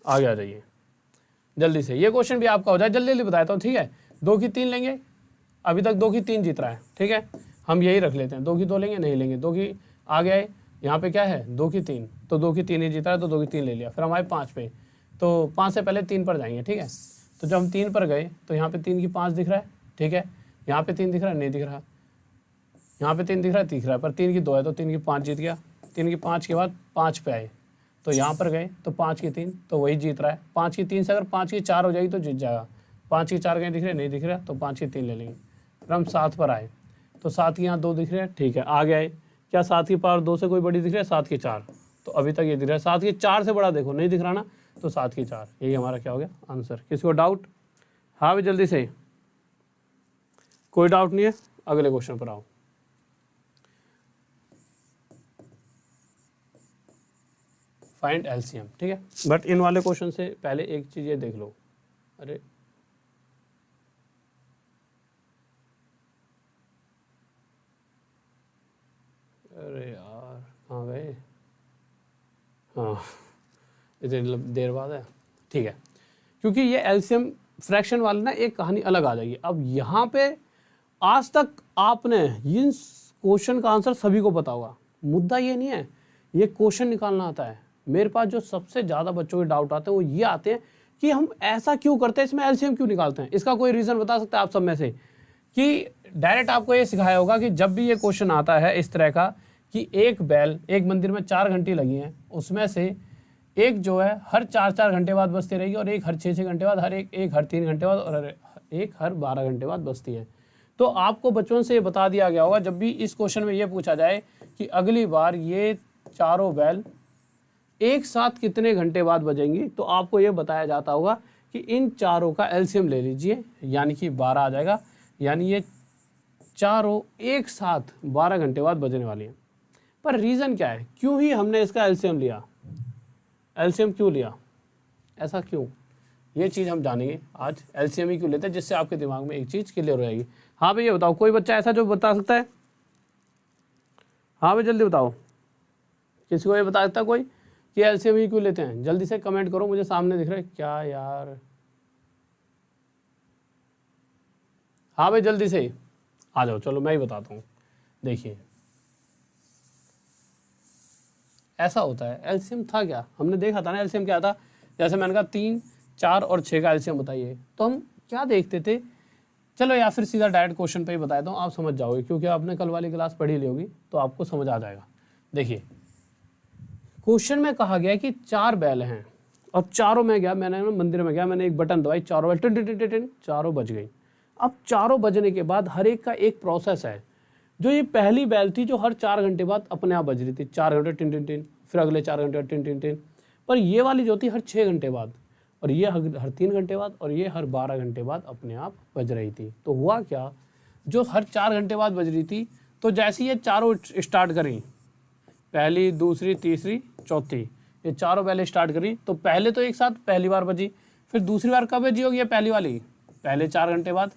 आगे आ जाइए जल्दी से। ये क्वेश्चन भी आपका हो जाए, जल्दी जल्दी बताता हूँ, ठीक है। 2 की 3 लेंगे, अभी तक 2 की 3 जीत रहा है, ठीक है हम यही रख लेते हैं। 2 की 2 लेंगे, नहीं लेंगे। 2 की आगे आए, यहाँ पे क्या है 2 की 3, तो 2 की 3 ही जीत रहा है, तो 2 की 3 ले लिया। फिर हम आए 5 पे, तो 5 से पहले 3 पर जाएंगे, ठीक है। तो जब हम 3 पर गए तो यहाँ पे 3 की 5 दिख रहा है, ठीक है। यहाँ पे 3 दिख रहा है, नहीं दिख रहा। यहाँ पे 3 दिख रहा है, पर 3 की 2 है, तो 3 की 5 जीत गया। 3 की 5 के बाद 5 पे आए, तो यहाँ पर गए तो 5 की 3, तो वही जीत रहा है। 5 की 3 से अगर 5 की 4 हो जाएगी तो जीत जाएगा। 5 की 4 कहीं दिख रहे, नहीं दिख रहा, तो 5 की 3 ले लेंगे। फिर हम 7 पर आए, तो 7 की यहाँ 2 दिख रहे हैं, ठीक है। आगे आए, क्या 7 की पावर 2 से कोई बड़ी दिख रही है? 7 की 4, तो अभी तक ये दिख रहा है। 7 की 4 से बड़ा देखो, नहीं दिख रहा ना, तो 7 की 4, यही हमारा क्या हो गया आंसर। किसी को डाउट? हाँ भाई जल्दी से, कोई डाउट नहीं है, अगले क्वेश्चन पर आओ। फाइंड एलसीएम, ठीक है। बट इन वाले क्वेश्चन से पहले एक चीज ये देख लो, अरे अरे यार कहाँ गए? हाँ इतनी देर बाद है, ठीक है। क्योंकि ये एलसीएम फ्रैक्शन वाले ना एक कहानी अलग आ जाएगी। अब यहाँ पे आज तक आपने इन क्वेश्चन का आंसर सभी को पता होगा, मुद्दा ये नहीं है, ये क्वेश्चन निकालना आता है। मेरे पास जो सबसे ज़्यादा बच्चों के डाउट आते हैं वो ये आते हैं कि हम ऐसा क्यों करते हैं, इसमें एलसीएम क्यों निकालते हैं। इसका कोई रीज़न बता सकते हैं आप सब में से? कि डायरेक्ट आपको ये सिखाया होगा कि जब भी ये क्वेश्चन आता है इस तरह का कि एक बैल, एक मंदिर में 4 घंटी लगी हैं, उसमें से एक जो है हर 4-4 घंटे बाद बजती रहेगी, और एक हर 6-6 घंटे बाद, एक हर 3 घंटे बाद, और एक हर 12 घंटे बाद बजती है। तो आपको बचपन से बता दिया गया होगा, जब भी इस क्वेश्चन में ये पूछा जाए कि अगली बार ये चारों बैल एक साथ कितने घंटे बाद बजेंगी, तो आपको ये बताया जाता होगा कि इन चारों का एलसीएम ले लीजिए, यानी कि 12 आ जाएगा, यानी ये चारों एक साथ 12 घंटे बाद बजने वाली हैं। पर रीज़न क्या है, क्यों ही हमने इसका एलसीएम लिया? एलसीएम क्यों लिया, ऐसा क्यों? ये चीज़ हम जानेंगे आज, एलसीएम ही क्यों लेते हैं, जिससे आपके दिमाग में एक चीज़ क्लियर हो जाएगी। हाँ भैया बताओ, कोई बच्चा ऐसा जो बता सकता है? हाँ भाई जल्दी बताओ, किसी को ये बता सकता है कोई कि एलसीएम ही क्यों लेते हैं? जल्दी से कमेंट करो, मुझे सामने दिख रहा है क्या यार। हाँ भाई जल्दी से आ जाओ, चलो मैं ही बताता हूँ। देखिए ऐसा होता है, एलसीएम था क्या, हमने देखा था ना एलसीएम क्या था। जैसे मैंने कहा 3, 4 और 6 का एलसीएम बताइए, तो हम क्या देखते थे। चलो या फिर सीधा डायरेक्ट क्वेश्चन पे ही बताता हूँ, आप समझ जाओगे, क्योंकि आपने कल वाली क्लास पढ़ी ली होगी तो आपको समझ आ जाएगा। देखिए क्वेश्चन में कहा गया कि 4 बैल हैं और चारों में गया, मैंने मंदिर में गया, मैंने एक बटन दबाई, चारों बैल टिन टिन टिन टिन, चारों बज गई। अब चारों बजने के बाद हर एक का एक प्रोसेस है। जो ये पहली बैल थी जो हर 4 घंटे बाद अपने आप बज रही थी, 4 घंटे टिन टिन टिन, फिर अगले 4 घंटे टिन टिन टिन। पर ये वाली जो थी हर 6 घंटे बाद, और ये हर 3 घंटे बाद, और ये हर 12 घंटे बाद अपने आप बज रही थी। तो हुआ क्या, जो हर 4 घंटे बाद बज रही थी, तो जैसे ये चारों स्टार्ट करी, पहली, दूसरी, तीसरी, चौथी, ये चारों बैलें स्टार्ट करी, तो पहले तो एक साथ पहली बार बजी, फिर दूसरी बार कब बजी होगी ये पहली वाली? पहले 4 घंटे बाद,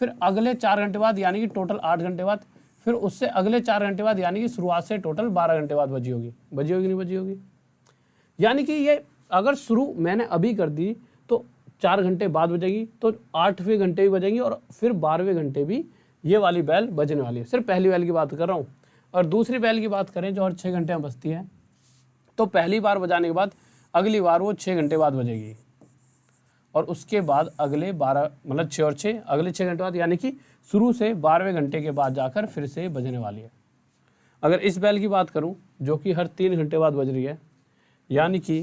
फिर अगले 4 घंटे बाद, यानी कि टोटल 8 घंटे बाद, फिर उससे अगले 4 घंटे बाद, यानी कि शुरुआत से टोटल 12 घंटे बाद बजी होगी। बजी होगी नहीं बजी होगी? यानी कि ये अगर शुरू मैंने अभी कर दी तो 4 घंटे बाद बजेगी, तो 8वें घंटे भी बजेंगी, और फिर 12वें घंटे भी ये वाली बैल बजने वाली है। सिर्फ पहली बैल की बात कर रहा हूँ। और दूसरी बैल की बात करें जो हर 6 घंटे में बजती है, तो पहली बार बजाने के बाद अगली बार वो 6 घंटे बाद बजेगी, और उसके बाद अगले 12, मतलब 6 और 6, अगले 6 घंटे बाद, यानी कि शुरू से 12वें घंटे के बाद जाकर फिर से बजने वाली है। अगर इस बैल की बात करूं जो कि हर 3 घंटे बाद बज रही है, यानी कि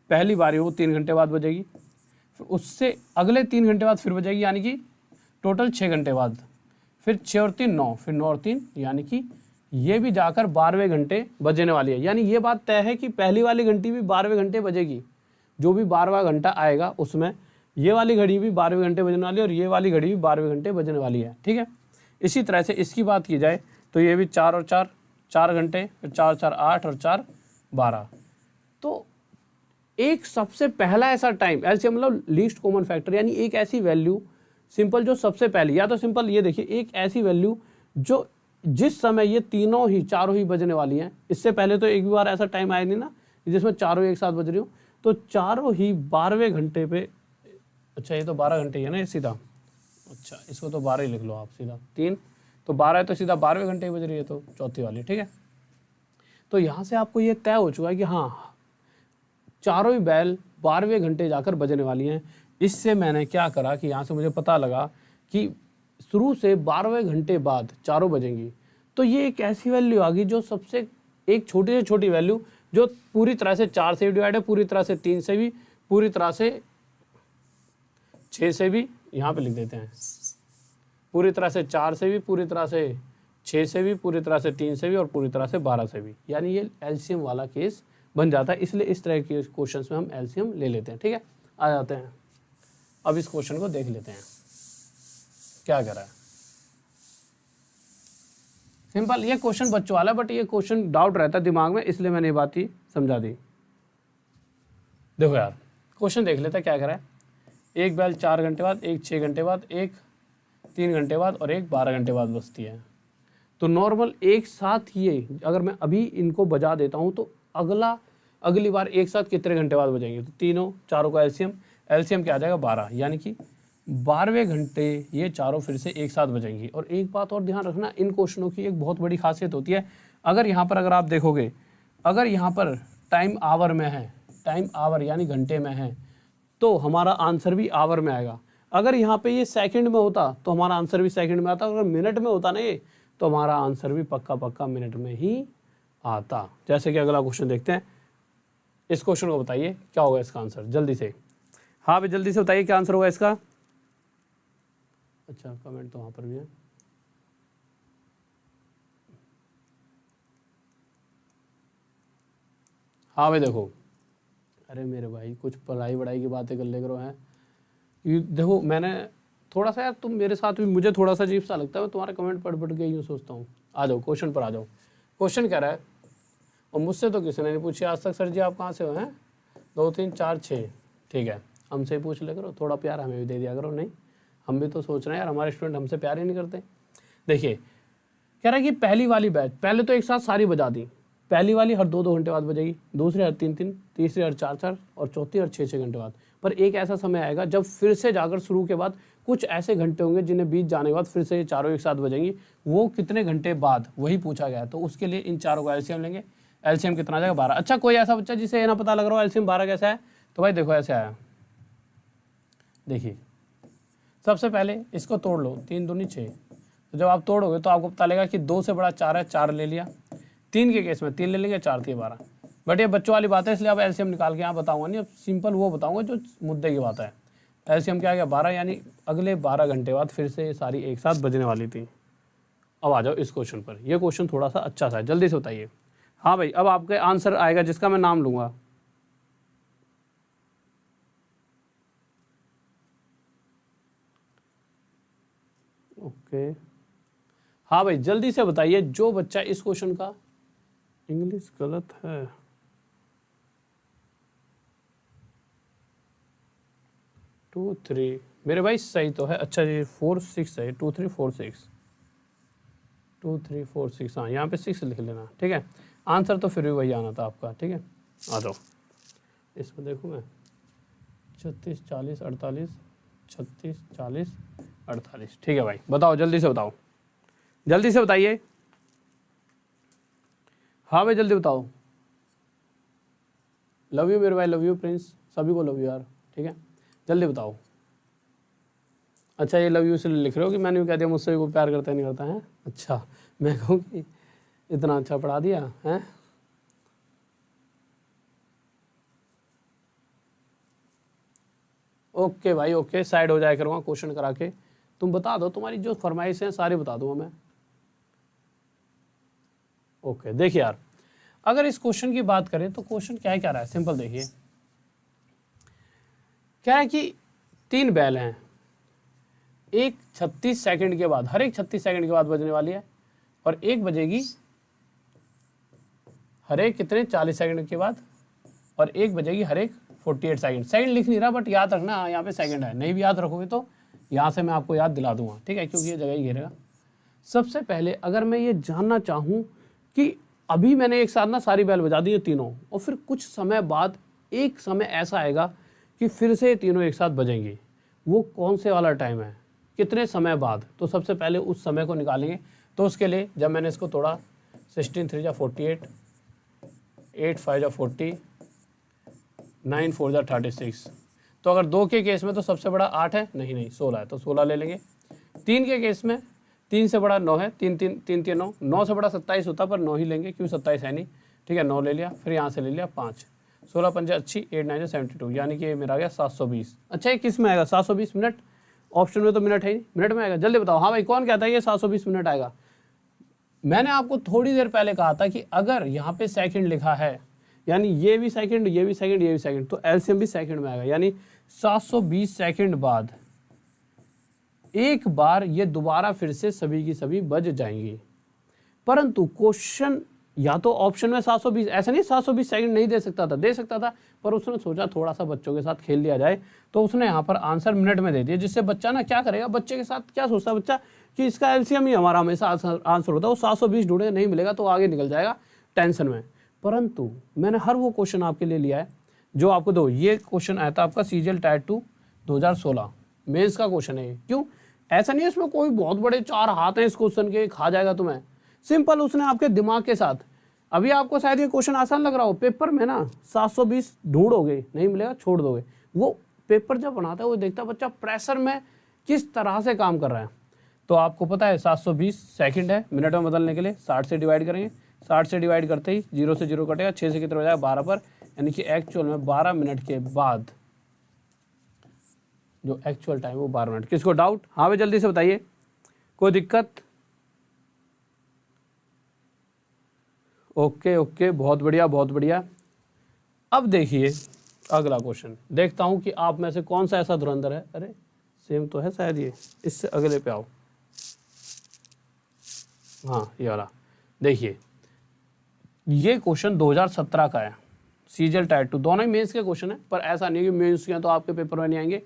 पहली बारी वो 3 घंटे बाद बजेगी, फिर उससे अगले 3 घंटे बाद फिर बजेगी, यानी कि टोटल 6 घंटे बाद, फिर 6 और 3 9, फिर 9 और 3, यानी कि ये भी जाकर 12वें घंटे बजने वाली है। यानी ये बात तय है कि पहली वाली घंटी भी 12वें घंटे बजेगी, जो भी 12वां घंटा आएगा उसमें ये वाली घड़ी भी 12वें घंटे बजने वाली है और ये वाली घड़ी भी 12वें घंटे बजने वाली है, ठीक है। इसी तरह से इसकी बात की जाए तो ये भी 4 और 4 4 घंटे, फिर 4 4 8 और 4 12। तो एक सबसे पहला ऐसा टाइम, एलसीएम मतलब लीस्ट कॉमन फैक्टर, यानी एक ऐसी वैल्यू सिंपल जो सबसे पहले, या तो सिंपल ये देखिए एक ऐसी वैल्यू जो जिस समय ये तीनों ही चारों ही बजने वाली हैं, इससे पहले तो एक भी बार ऐसा टाइम आया नहीं ना जिसमें चारों एक साथ बज रही हो, तो चारों ही 12वें घंटे पे, अच्छा ये तो 12 घंटे ही है ना ये सीधा, अच्छा इसको तो 12 ही लिख लो आप सीधा, 3 तो 12 है तो सीधा 12वें घंटे ही बज रही है, तो चौथी वाली, ठीक है। तो यहाँ से आपको ये तय हो चुका है कि हाँ चारों ही बैल 12वें घंटे जाकर बजने वाली हैं। इससे मैंने क्या करा कि यहाँ से मुझे पता लगा कि शुरू से 12वें घंटे बाद चारों बजेंगी, तो ये एक ऐसी वैल्यू आ गई जो सबसे एक छोटी से छोटी वैल्यू जो पूरी तरह से 4 से भी डिवाइड है, पूरी तरह से 3 से भी, पूरी तरह से 6 से भी, यहाँ पे लिख देते हैं पूरी तरह से 4 से भी, पूरी तरह से 6 से भी, पूरी तरह से 3 से भी और पूरी तरह से 12 से भी, यानी ये एलसीएम वाला केस बन जाता है। इसलिए इस तरह के क्वेश्चंस में हम एलसीएम ले लेते हैं, ठीक है। आ जाते हैं अब इस क्वेश्चन को देख लेते हैं क्या कह रहा है। सिंपल ये क्वेश्चन बच्चों वाला, बट ये क्वेश्चन डाउट रहता है दिमाग में, इसलिए मैंने ये बात ही समझा दी। देखो यार क्वेश्चन देख लेते हैं क्या कह रहा है। एक बैल 4 घंटे बाद, एक 6 घंटे बाद, एक 3 घंटे बाद और एक 12 घंटे बाद बजती है। तो नॉर्मल एक साथ ये अगर मैं अभी इनको बजा देता हूँ तो अगली बार एक साथ कितने घंटे बाद बजेंगे, तो तीनों चारों का एलसीएम क्या आ जाएगा 12, यानी कि 12वें घंटे ये चारों फिर से एक साथ बजेंगी। और एक बात और ध्यान रखना, इन क्वेश्चनों की एक बहुत बड़ी खासियत होती है, अगर यहाँ पर अगर आप देखोगे, अगर यहाँ पर टाइम आवर में है, टाइम आवर यानी घंटे में है, तो हमारा आंसर भी आवर में आएगा। अगर यहाँ पे ये सेकंड में होता तो हमारा आंसर भी सेकंड में आता, अगर मिनट में होता ना ये तो हमारा आंसर भी पक्का पक्का मिनट में ही आता। जैसे कि अगला क्वेश्चन देखते हैं, इस क्वेश्चन को बताइए क्या होगा इसका आंसर, जल्दी से। हाँ भाई जल्दी से बताइए क्या आंसर होगा इसका। अच्छा कमेंट तो वहाँ पर भी है। हाँ भाई देखो, अरे मेरे भाई कुछ पढ़ाई वढ़ाई की बातें कर ले करो हैं। देखो मैंने थोड़ा सा यार, तुम मेरे साथ भी, मुझे थोड़ा सा अजीब सा लगता है, मैं तुम्हारा कमेंट पढ़ के यूँ सोचता हूँ। आ जाओ क्वेश्चन पर आ जाओ। क्वेश्चन कह रहा है, और मुझसे तो किसी ने नहीं पूछी आज तक, सर जी आप कहाँ से हो हैं, 2 3 4 6, ठीक है हमसे ही पूछ ले करो, थोड़ा प्यार हमें भी दे दिया करो। नहीं हम भी तो सोच रहे हैं यार हमारे स्टूडेंट हमसे प्यार ही नहीं करते। देखिए कह रहा है कि पहली वाली बैच पहले तो एक साथ सारी बजा दी, पहली वाली हर 2 2 घंटे बाद बजेगी, दूसरी हर 3 3, तीसरी हर 4 4 और चौथी हर 6 6 घंटे बाद। पर एक ऐसा समय आएगा जब फिर से जाकर शुरू के बाद कुछ ऐसे घंटे होंगे जिन्हें बीत जाने के बाद फिर से ये चारों एक साथ बजेंगी, वो कितने घंटे बाद वही पूछा गया है। तो उसके लिए इन चारों का एलसीएम लेंगे, एलसीएम कितना आ जाएगा 12। अच्छा कोई ऐसा बच्चा जिसे ये ना पता लग रहा हो एलसीएम 12 कैसा है, तो भाई देखो ऐसे आया, देखिए सबसे पहले इसको तोड़ लो, 3 दूनी 6, तो जब आप तोड़ोगे तो आपको पता लगेगा कि 2 से बड़ा 4 है, 4 ले लिया, 3 के केस में 3 ले लेंगे, 4 थी 12। बट ये बच्चों वाली बात है इसलिए अब एलसीएम निकाल के यहाँ बताऊंगा नहीं, अब सिंपल वो बताऊंगा जो मुद्दे की बात है। एलसीएम क्या आ गया 12, यानी अगले 12 घंटे बाद फिर से ये सारी एक साथ बजने वाली थी। अब आ जाओ इस क्वेश्चन पर, यह क्वेश्चन थोड़ा सा अच्छा सा है, जल्दी से बताइए। हाँ भाई अब आपके आंसर आएगा जिसका मैं नाम लूँगा। ओके हाँ भाई जल्दी से बताइए जो बच्चा इस क्वेश्चन का, इंग्लिश गलत है, टू थ्री मेरे भाई सही तो है। अच्छा जी 4 6 है, 2 3 4 6, 2 3 4 6, हाँ यहाँ पे 6 लिख लेना, ठीक है। आंसर तो फिर भी वही आना था आपका, ठीक है। आ जाओ इसमें देखो मैं 36 40 48, 36 40 48, ठीक है भाई बताओ जल्दी से बताओ, जल्दी से बताइए। हाँ भाई जल्दी बताओ। लव यू मेरे भाई, लव यू प्रिंस, सभी को लव यू यार, ठीक है जल्दी बताओ। अच्छा ये लव यू इसलिए लिख रहे हो कि मैंने भी कह दिया मुझसे भी कोई प्यार करता नहीं करता है। अच्छा मैं कहूँ कि इतना अच्छा पढ़ा दिया है। ओके भाई ओके, साइड हो जाया करूँगा क्वेश्चन करा के, तुम बता दो तुम्हारी जो फरमाइश है सारी बता दूंगा मैं। ओके देखिए यार अगर इस क्वेश्चन की बात करें तो क्वेश्चन क्या है, क्या रहा है सिंपल देखिए, कह रहा है कि 3 बैल हैं, एक 36 सेकंड के बाद, हर एक 36 सेकंड के बाद बजने वाली है, और एक बजेगी हर एक कितने 40 सेकंड के बाद, और एक बजेगी हर एक 48 सेकंड। सेकंड लिख नहीं रहा बट याद रखना, हाँ यहाँ पे सेकंड है, नहीं भी याद रखोगे तो यहाँ से मैं आपको याद दिला दूंगा, ठीक है, क्योंकि ये जगह ही घेरेगा। सबसे पहले अगर मैं ये जानना चाहूँ कि अभी मैंने एक साथ ना सारी बैल बजा दी है तीनों, और फिर कुछ समय बाद एक समय ऐसा आएगा कि फिर से तीनों एक साथ बजेंगी, वो कौन से वाला टाइम है, कितने समय बाद, तो सबसे पहले उस समय को निकालेंगे। तो उसके लिए जब मैंने इसको तोड़ा 16 3 जा 48, 8 5 जा 40, 9 4 जा 36, तो अगर 2 के केस में तो सबसे बड़ा 8 है, नहीं 16 है, तो 16 ले लेंगे। 3 के केस में 3 से बड़ा 9 है, 3 3 3 3 9, 9 से बड़ा 27 होता पर 9 ही लेंगे, क्यों 27 है नहीं, ठीक है, 9 ले लिया, फिर यहाँ से ले लिया 5, 16 5 अच्छी, 8 9 72, यानी कि ये मेरा आ गया 720। अच्छा ये किस में आएगा 720 मिनट, ऑप्शन में तो मिनट है ही, मिनट में आएगा, जल्दी बताओ। हाँ भाई कौन कहता है ये 720 मिनट आएगा। मैंने आपको थोड़ी देर पहले कहा था कि अगर यहाँ पे सेकंड लिखा है, यानी ये भी सेकंड, ये भी सेकंड, ये भी सेकंड, तो एलसीएम भी सेकंड में आएगा, यानी 720 सेकंड बाद एक बार ये दोबारा फिर से सभी की सभी बज जाएंगी। परंतु क्वेश्चन या तो ऑप्शन में 720, ऐसा नहीं 720 सेकंड नहीं दे सकता था, दे सकता था, पर उसने सोचा थोड़ा सा बच्चों के साथ खेल लिया जाए, तो उसने यहाँ पर आंसर मिनट में दे दिया, जिससे बच्चा ना क्या करेगा, बच्चे के साथ क्या सोचता है बच्चा कि इसका एलसीएम ही हमारा हमेशा आंसर होता है, वो 720 ढूंढे नहीं मिलेगा तो आगे निकल जाएगा टेंशन में। परंतु मैंने हर वो क्वेश्चन आपके लिए लिया है जो आपको दो, ये क्वेश्चन आया था आपका सीजीएल टायर 2 2016 मेंस का क्वेश्चन है। क्यों, ऐसा नहीं है इसमें कोई बहुत बड़े 4 हाथ हैं इस क्वेश्चन के, खा जाएगा तुम्हें, सिंपल उसने आपके दिमाग के साथ, अभी आपको शायद ये क्वेश्चन आसान लग रहा हो, पेपर में ना 720 ढूंढोगे नहीं मिलेगा छोड़ दोगे, वो पेपर जब बनाता है वो देखता है बच्चा प्रेशर में किस तरह से काम कर रहा है। तो आपको पता है 720 सेकंड है, मिनट में बदलने के लिए 60 से डिवाइड करेंगे, 60 से डिवाइड करते ही 0 से 0 कटेगा, 6 से कितना हो जाएगा 12 पर, यानी कि एक्चुअल में 12 मिनट के बाद जो एक्चुअल टाइम वो 12 मिनट। किसको डाउट, हाँ भाई जल्दी से बताइए, कोई दिक्कत? ओके ओके, बहुत बढ़िया बहुत बढ़िया। अब देखिए अगला क्वेश्चन, देखता हूं कि आप में से कौन सा ऐसा धुरंधर है, अरे सेम तो है शायद ये, इससे अगले पे आओ, हाँ ये वाला देखिए, ये क्वेश्चन 2017 का है, सीजीएल टायर 2, दोनों ही मेंस के क्वेश्चन है, पर ऐसा नहीं कि मेंस के तो आपके पेपर में नहीं आएंगे।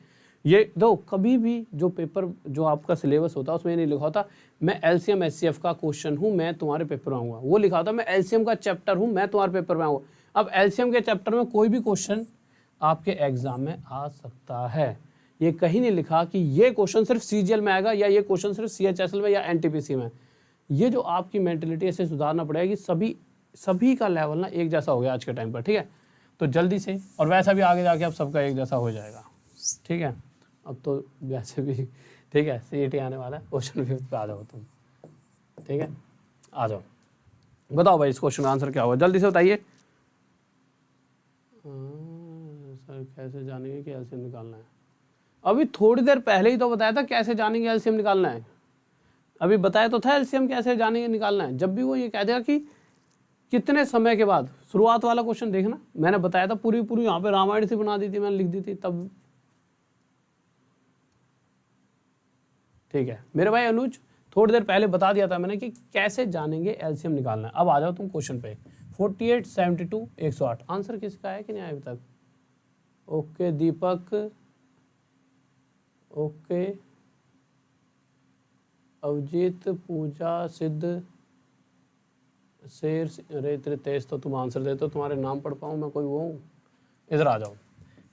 ये दो कभी भी जो पेपर जो आपका सिलेबस होता है उसमें नहीं लिखा होता मैं एलसीएम एचसीएफ का क्वेश्चन हूँ मैं तुम्हारे पेपर में आऊँगा, वो लिखा होता मैं एलसीएम का चैप्टर हूँ मैं तुम्हारे पेपर में आऊँगा। अब एलसीएम के चैप्टर में कोई भी क्वेश्चन आपके एग्जाम में आ सकता है, ये कहीं नहीं लिखा कि ये क्वेश्चन सिर्फ सीजीएल में आएगा या ये क्वेश्चन सिर्फ सीएचएसएल में या एनटीपीसी में। ये जो आपकी मेंटेलिटी ऐसे सुधारना पड़ेगा कि सभी का लेवल ना एक जैसा हो गया आज के टाइम पर, ठीक है, तो जल्दी से, और वैसा भी आगे जाके अब सबका एक जैसा हो जाएगा, ठीक है, अब तो वैसे भी ठीक है, सीईटी आने वाला है, क्वेश्चन 5 पे आ जाओ तुम, ठीक है, आ जाओ, बताओ भाई इस क्वेश्चन का आंसर क्या होगा, जल्दी से बताइए। सर कैसे जानेंगे कि एलसीएम निकालना है, अभी थोड़ी देर पहले ही तो बताया था कैसे जानेंगे एलसीएम निकालना है, अभी बताया तो था एलसीएम कैसे जानेंगे निकालना है। जब भी वो ये कह देगा कि कितने समय के बाद, शुरुआत वाला क्वेश्चन देखना, मैंने बताया था पूरी यहाँ पे रामायण से बना दी थी, मैंने लिख दी थी तब, ठीक है मेरे भाई अनुज, थोड़ी देर पहले बता दिया था मैंने कि कैसे जानेंगे एलसीएम निकालना है। अब आ जाओ तुम क्वेश्चन पे, 48 72 108, आंसर किसका है कि नहीं आया अभी तक? ओके दीपक, ओके अवजीत, पूजा, सिद्ध, शेर, अरे तेरे तेज तो तुम आंसर देते हो, तुम्हारे नाम पढ़ पाऊँ मैं कोई वो हूँ? इधर आ जाओ,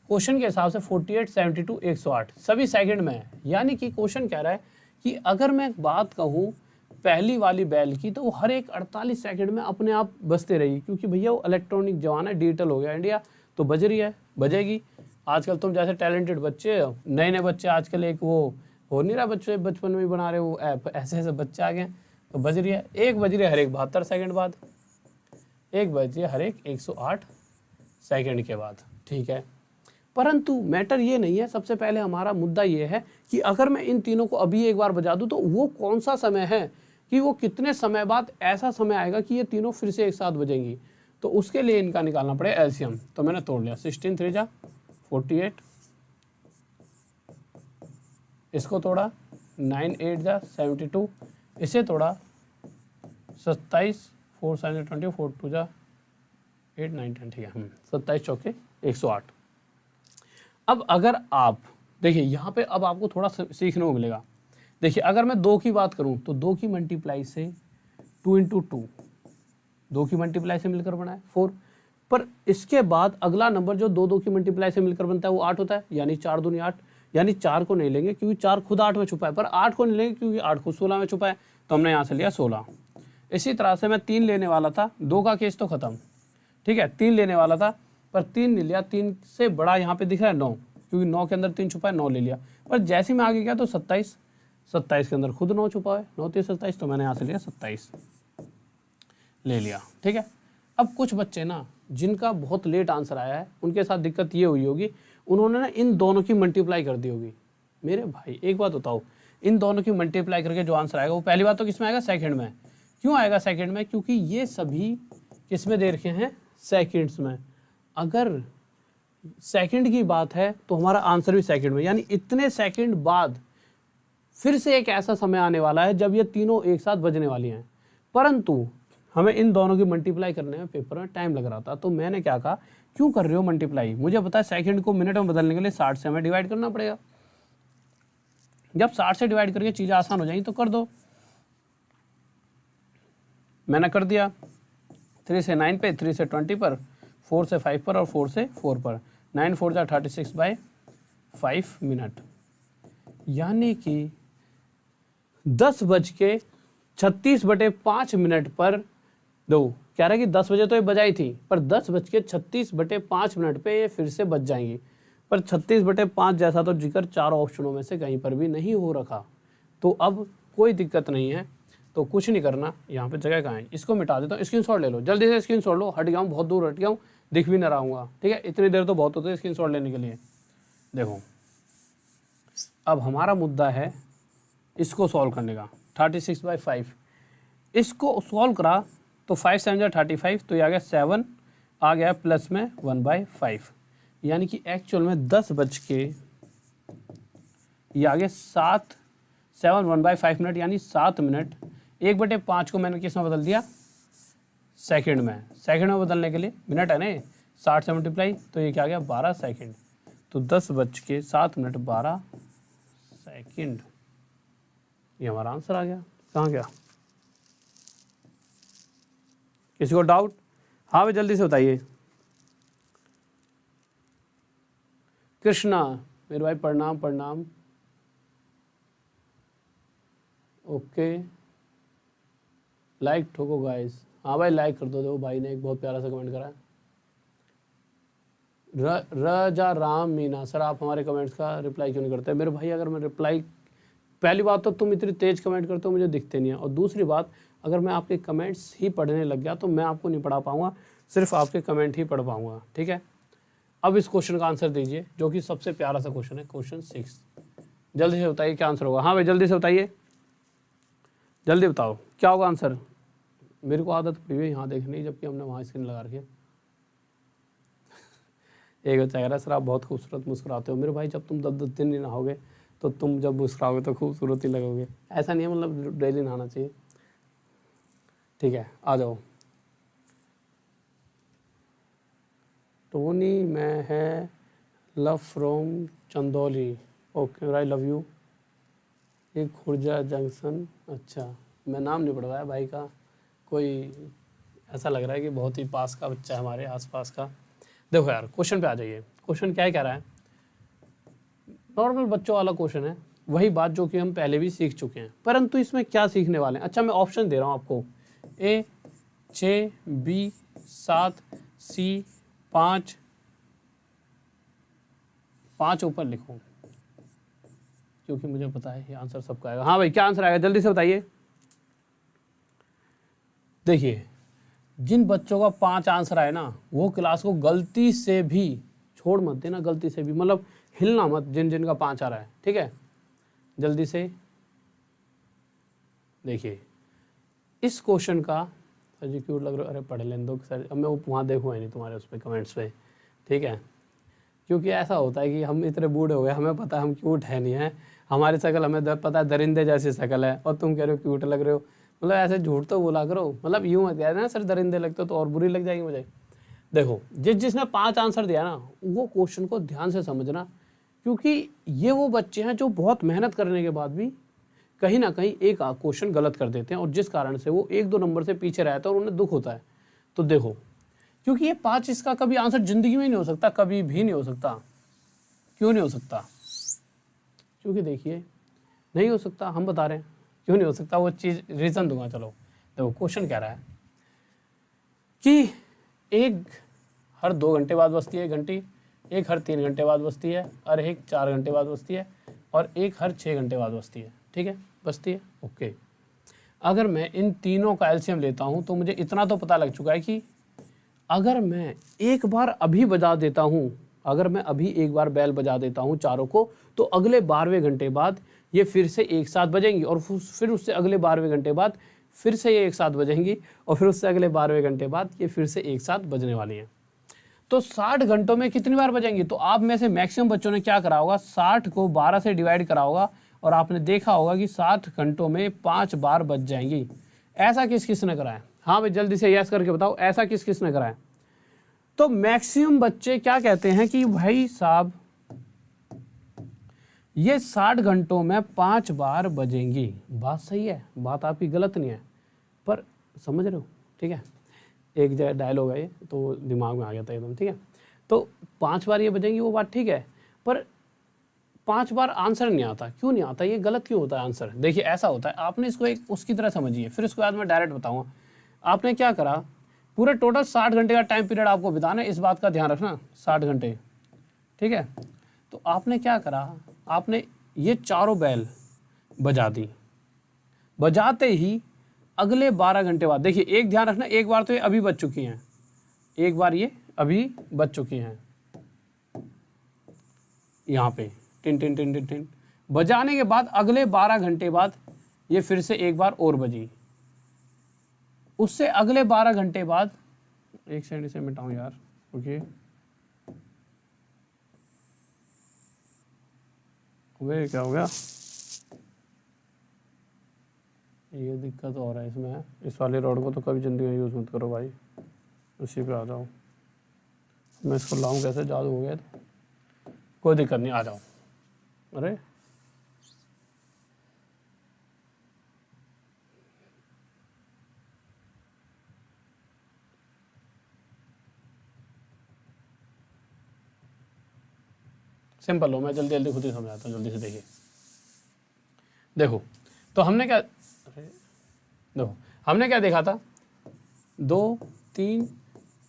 क्वेश्चन के हिसाब से 48 72 108 सभी सेकंड में है, यानी कि क्वेश्चन कह रहा है कि अगर मैं बात कहूँ पहली वाली बैल की तो वो हर एक 48 सेकंड में अपने आप बजते रही, क्योंकि भैया वो इलेक्ट्रॉनिक जमाना है, डिजिटल हो गया इंडिया, तो बज रही है, बजेगी। आजकल तुम जैसे टैलेंटेड बच्चे, नए बच्चे आजकल एक वो हो नहीं रहा, बच्चे बचपन में बना रहे वो ऐप, ऐसे बच्चे आ गए, तो बज रही है, एक बज रही है हर एक 72 सेकंड बाद, एक बज रही है हर एक 108 सेकंड के बाद, ठीक है। परंतु मैटर ये नहीं है, सबसे पहले हमारा मुद्दा ये है कि अगर मैं इन तीनों को अभी एक बार बजा दूं तो वो कौन सा समय है कि वो कितने समय बाद ऐसा समय आएगा कि ये तीनों फिर से एक साथ बजेंगी, तो उसके लिए इनका निकालना पड़ेगा एलसीएम। तो मैंने तोड़ लिया, 16 3 जा 48, इसको तोड़ा 9 8 जा 72, इसे तोड़ा 27 4 7 20 4 2 जा 8 9 10, ठीक है 27 चौके 108। अब अगर आप देखिए यहाँ पे अब आपको थोड़ा सीखने को मिलेगा। देखिए अगर मैं 2 की बात करूँ तो 2 की मल्टीप्लाई से 2 इंटू 2, 2 की मल्टीप्लाई से मिलकर बना है 4, पर इसके बाद अगला नंबर जो 2 की मल्टीप्लाई से मिलकर बनता है वो 8 होता है, यानी 4 दूनी 8, यानी 4 को नहीं लेंगे क्योंकि 4 खुद 8 में छुपा है, पर 8 को नहीं लेंगे क्योंकि 8 खुद 16 में छुपा है, तो हमने यहाँ से लिया 16। इसी तरह से मैं 3 लेने वाला था, 2 का केस तो खत्म, ठीक है 3 लेने वाला था पर 3 नहीं लिया, 3 से बड़ा यहाँ पे दिख रहा है 9, क्योंकि 9 के अंदर 3 छुपा है, 9 ले लिया। पर जैसे मैं आगे गया तो 27, 27 के अंदर खुद 9 छुपा है, 9 3 27, तो मैंने यहाँ से लिया 27 ले लिया, ठीक है। अब कुछ बच्चे ना जिनका बहुत लेट आंसर आया है उनके साथ दिक्कत ये हुई होगी, उन्होंने ना इन दोनों की मल्टीप्लाई कर दी होगी। मेरे भाई एक बात बताओ, इन दोनों की मल्टीप्लाई करके जो आंसर आएगा वो पहली बात तो किस में आएगा, सेकंड में। क्यों आएगा सेकंड में, क्योंकि ये सभी किस में दे रखे हैं, सेकंड्स में। अगर सेकंड की बात है तो हमारा आंसर भी सेकंड में, यानी इतने सेकंड बाद फिर से एक ऐसा समय आने वाला है जब ये तीनों एक साथ बजने वाली हैं, परंतु हमें इन दोनों की मल्टीप्लाई करने में पेपर में टाइम लग रहा था। तो मैंने क्या कहा, क्यों कर रहे हो मल्टीप्लाई, मुझे पता है सेकंड को मिनट में बदलने के लिए 60 से हमें डिवाइड करना पड़ेगा। जब 60 से डिवाइड करके चीज़ें आसान हो जाएंगी तो कर दो। मैंने कर दिया, 3 से 9 पे, 3 से 20 पर, 4 से 5 पर और 4 से 4 पर, 9 4 जा 36/5 मिनट, यानी कि 10:36 मिनट पर दो, कह रहा है कि 10 बजे तो ये बजाई थी, पर 10:36 पे ये फिर से बज जाएंगी, पर 36/5 जैसा तो जिक्र चारों ऑप्शनों में से कहीं पर भी नहीं हो रखा। तो अब कोई दिक्कत नहीं है, तो कुछ नहीं करना, यहाँ पे जगह कहाँ है, इसको मिटा देता हूँ, स्क्रीनशॉट ले लो, जल्दी से स्क्रीनशॉट लो, हट गया हूँ, बहुत दूर हट गया हूँ, दिख भी ना रहा हूँ, ठीक है, इतनी देर तो बहुत होती है स्क्रीनशॉट लेने के लिए। देखो अब हमारा मुद्दा है इसको सॉल्व करने का, 36/5, इसको सॉल्व करा तो 5 7 जा 35, तो ये आ गया 7, आ गया प्लस में 1/5, यानी कि एक्चुअल में 10 बज के ये आ गया 7 7 1/5 मिनट, यानी 7 मिनट। 1/5 को मैंने किस में बदल दिया, सेकंड में, सेकंड में बदलने के लिए मिनट है ना, 60 से मल्टीप्लाई, तो ये क्या आ गया 12 सेकंड, तो 10:07 12 सेकंड, ये हमारा आंसर आ गया। कहाँ गया, किसी को डाउट? हाँ भाई जल्दी से बताइए। कृष्णा मेरे भाई प्रणाम प्रणाम, ओके लाइक ठोको गाइस, हाँ भाई लाइक कर दो। देखो भाई ने एक बहुत प्यारा सा कमेंट करा है, रजा राम मीना, सर आप हमारे कमेंट्स का रिप्लाई क्यों नहीं करते? मेरे भाई अगर मैं रिप्लाई, पहली बात तो तुम इतनी तेज कमेंट करते हो मुझे दिखते नहीं है, और दूसरी बात अगर मैं आपके कमेंट्स ही पढ़ने लग गया तो मैं आपको नहीं पढ़ा पाऊंगा, सिर्फ आपके कमेंट ही पढ़ पाऊंगा, ठीक है। अब इस क्वेश्चन का आंसर दीजिए जो कि सबसे प्यारा सा क्वेश्चन है, क्वेश्चन 6, जल्दी से बताइए क्या आंसर होगा। हाँ भाई जल्दी से बताइए, जल्दी बताओ क्या होगा आंसर। मेरे को आदत पड़ी हुई यहाँ देखने, जबकि हमने वहाँ स्क्रीन लगा रखी है। एक बच्चा कह रहा है सर आप बहुत खूबसूरत मुस्कुराते हो। मेरे भाई जब तुम 10 दिन नहीं नहाओगे तो तुम जब मुस्कुराओगे तो खूबसूरत ही लगोगे, ऐसा नहीं है, मतलब डेली नहाना चाहिए, ठीक है। आ जाओ, टोनी मैं है love from Chandauli, okay I love you, एक खुर्जा जंक्शन, अच्छा मैं नाम नहीं पढ़ रहा है भाई का, कोई ऐसा लग रहा है कि बहुत ही पास का बच्चा है हमारे आसपास का। देखो यार क्वेश्चन पे आ जाइए, क्वेश्चन क्या कह रहा है, नॉर्मल बच्चों वाला क्वेश्चन है, वही बात जो कि हम पहले भी सीख चुके हैं, परंतु इसमें क्या सीखने वाले हैं। अच्छा मैं ऑप्शन दे रहा हूँ आपको, A 6, B 7, C 5, 5 ऊपर लिखो क्योंकि मुझे पता है ये आंसर सबका आएगा। हाँ भाई क्या आंसर आएगा जल्दी से बताइए। देखिए जिन बच्चों का 5 आंसर आए ना वो क्लास को गलती से भी छोड़ मत देना, गलती से भी, मतलब हिलना मत, जिन जिन का 5 आ रहा है, ठीक है। जल्दी से देखिए इस क्वेश्चन का, सर जी क्यूट लग रहा है, अरे पढ़ लेने दो सर, अब मैं वो वहाँ देखूँगा नहीं तुम्हारे उस पर कमेंट्स पे, ठीक है। क्योंकि ऐसा होता है कि हम इतने बूढ़े हो गए, हमें पता है हम क्यूट है नहीं है, हमारी शक्ल हमें पता है दरिंदे जैसी शक्ल है, और तुम कह रहे हो क्यूट लग रहे हो। मतलब ऐसे झूठ तो बोला करो, मतलब यूँ मत कहना सर दरिंदे लगते हो तो और बुरी लग जाएगी मुझे। देखो जिसने 5 आंसर दिया ना, वो क्वेश्चन को ध्यान से समझना, क्योंकि ये वो बच्चे हैं जो बहुत मेहनत करने के बाद भी कहीं ना कहीं एक क्वेश्चन गलत कर देते हैं, और जिस कारण से वो 1-2 नंबर से पीछे रहता है और उन्हें दुख होता है। तो देखो, क्योंकि ये 5 इसका कभी आंसर जिंदगी में नहीं हो सकता, कभी भी नहीं हो सकता। क्यों नहीं हो सकता? क्योंकि देखिए नहीं हो सकता, हम बता रहे हैं क्यों नहीं हो सकता, वो चीज़ रीज़न दूंगा। चलो देखो, क्वेश्चन कह रहा है कि एक हर 2 घंटे बाद बजती है घंटी, एक हर 3 घंटे बाद बजती है, और एक 4 घंटे बाद बजती है, और एक हर 6 घंटे बाद बजती है। ठीक है, बजती है। ओके, अगर मैं इन तीनों का एलसीएम लेता हूँ तो मुझे इतना तो पता लग चुका है कि अगर मैं एक बार अभी बजा देता हूँ, अगर मैं अभी एक बार बैल बजा देता हूँ चारों को, तो अगले 12वें घंटे बाद ये फिर से एक साथ बजेंगी, और फिर उससे अगले 12वें घंटे बाद फिर से ये एक साथ बजेंगी, और फिर उससे अगले 12वें घंटे बाद ये फिर से एक साथ बजने वाली हैं। तो 60 घंटों में कितनी बार बजेंगी? तो आप में से मैक्सिमम बच्चों ने क्या करा होगा, 60 को 12 से डिवाइड करा होगा, और आपने देखा होगा कि 60 घंटों में 5 बार बज जाएंगी। ऐसा किस किस ने करा है? हाँ भाई जल्दी से यस करके बताओ, ऐसा किस किस ने करा है? तो मैक्सिमम बच्चे क्या कहते हैं कि भाई साहब ये 60 घंटों में 5 बार बजेंगी। बात सही है, बात आपकी गलत नहीं है, पर समझ रहे हो? ठीक है, एक जगह डायलॉग है ये तो दिमाग में आ गया था एकदम। ठीक है, तो 5 बार ये बजेंगी, वो बात ठीक है, पर 5 बार आंसर नहीं आता। क्यों नहीं आता? ये गलत क्यों होता है आंसर? देखिए ऐसा होता है, आपने इसको एक उसकी तरह समझिए, फिर उसके बाद मैं डायरेक्ट बताऊंगा। आपने क्या करा, पूरे टोटल 60 घंटे का टाइम पीरियड आपको बिताना है, इस बात का ध्यान रखना, 60 घंटे। ठीक है, तो आपने क्या करा, आपने ये चारों बैल बजा दी। बजाते ही अगले 12 घंटे बाद, देखिए एक ध्यान रखना, एक बार तो ये अभी बज चुकी हैं, एक बार ये अभी बज चुकी हैं, यहाँ पे टिन टिन टिन टिन टिन बजाने के बाद अगले 12 घंटे बाद ये फिर से एक बार और बजी। उससे अगले 12 घंटे बाद, एक सेकंड इसे मिटाऊं यार, ओके वे क्या हो गया, ये दिक्कत हो रहा है इसमें। इस वाले रोड को तो कभी जिंदगी में यूज़ मत करो भाई, उसी पे आ जाओ। मैं इसको लाऊं कैसे, जादू हो गया तो कोई दिक्कत नहीं, आ जाओ। अरे सिंपल हो, मैं जल्दी जल्दी खुद ही समझाता हूँ, जल्दी से देखिए। देखो तो हमने क्या, देखो हमने क्या देखा था, 2, 3,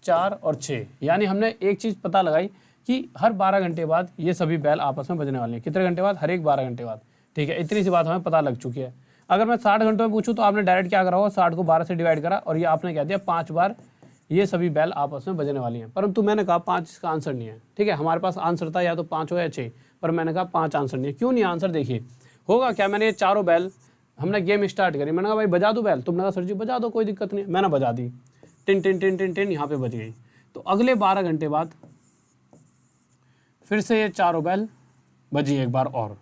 4 और 6, यानी हमने एक चीज़ पता लगाई कि हर 12 घंटे बाद ये सभी बैल आपस में बजने वाले हैं। कितने घंटे बाद? हर एक 12 घंटे बाद। ठीक है, इतनी सी बात हमें पता लग चुकी है। अगर मैं 60 घंटों में पूछूं तो आपने डायरेक्ट क्या करा होगा, 60 को 12 से डिवाइड करा, और ये आपने कह दिया 5 बार ये सभी बैल आपस में बजने वाली हैं। परंतु मैंने कहा 5 इसका आंसर नहीं है। ठीक है, हमारे पास आंसर था या तो 5 हो या 6, पर मैंने कहा 5 आंसर नहीं है। क्यों नहीं आंसर? देखिए होगा क्या, मैंने ये चारों बैल, हमने गेम स्टार्ट करी, मैंने कहा भाई बजा दो बैल, तुमने कहा सर जी बजा दो, कोई दिक्कत नहीं, मैंने बजा दी, टिन टिन टिन टिन टिन यहाँ पे बज गई। तो अगले 12 घंटे बाद फिर से ये चारों बैल बजी एक बार और,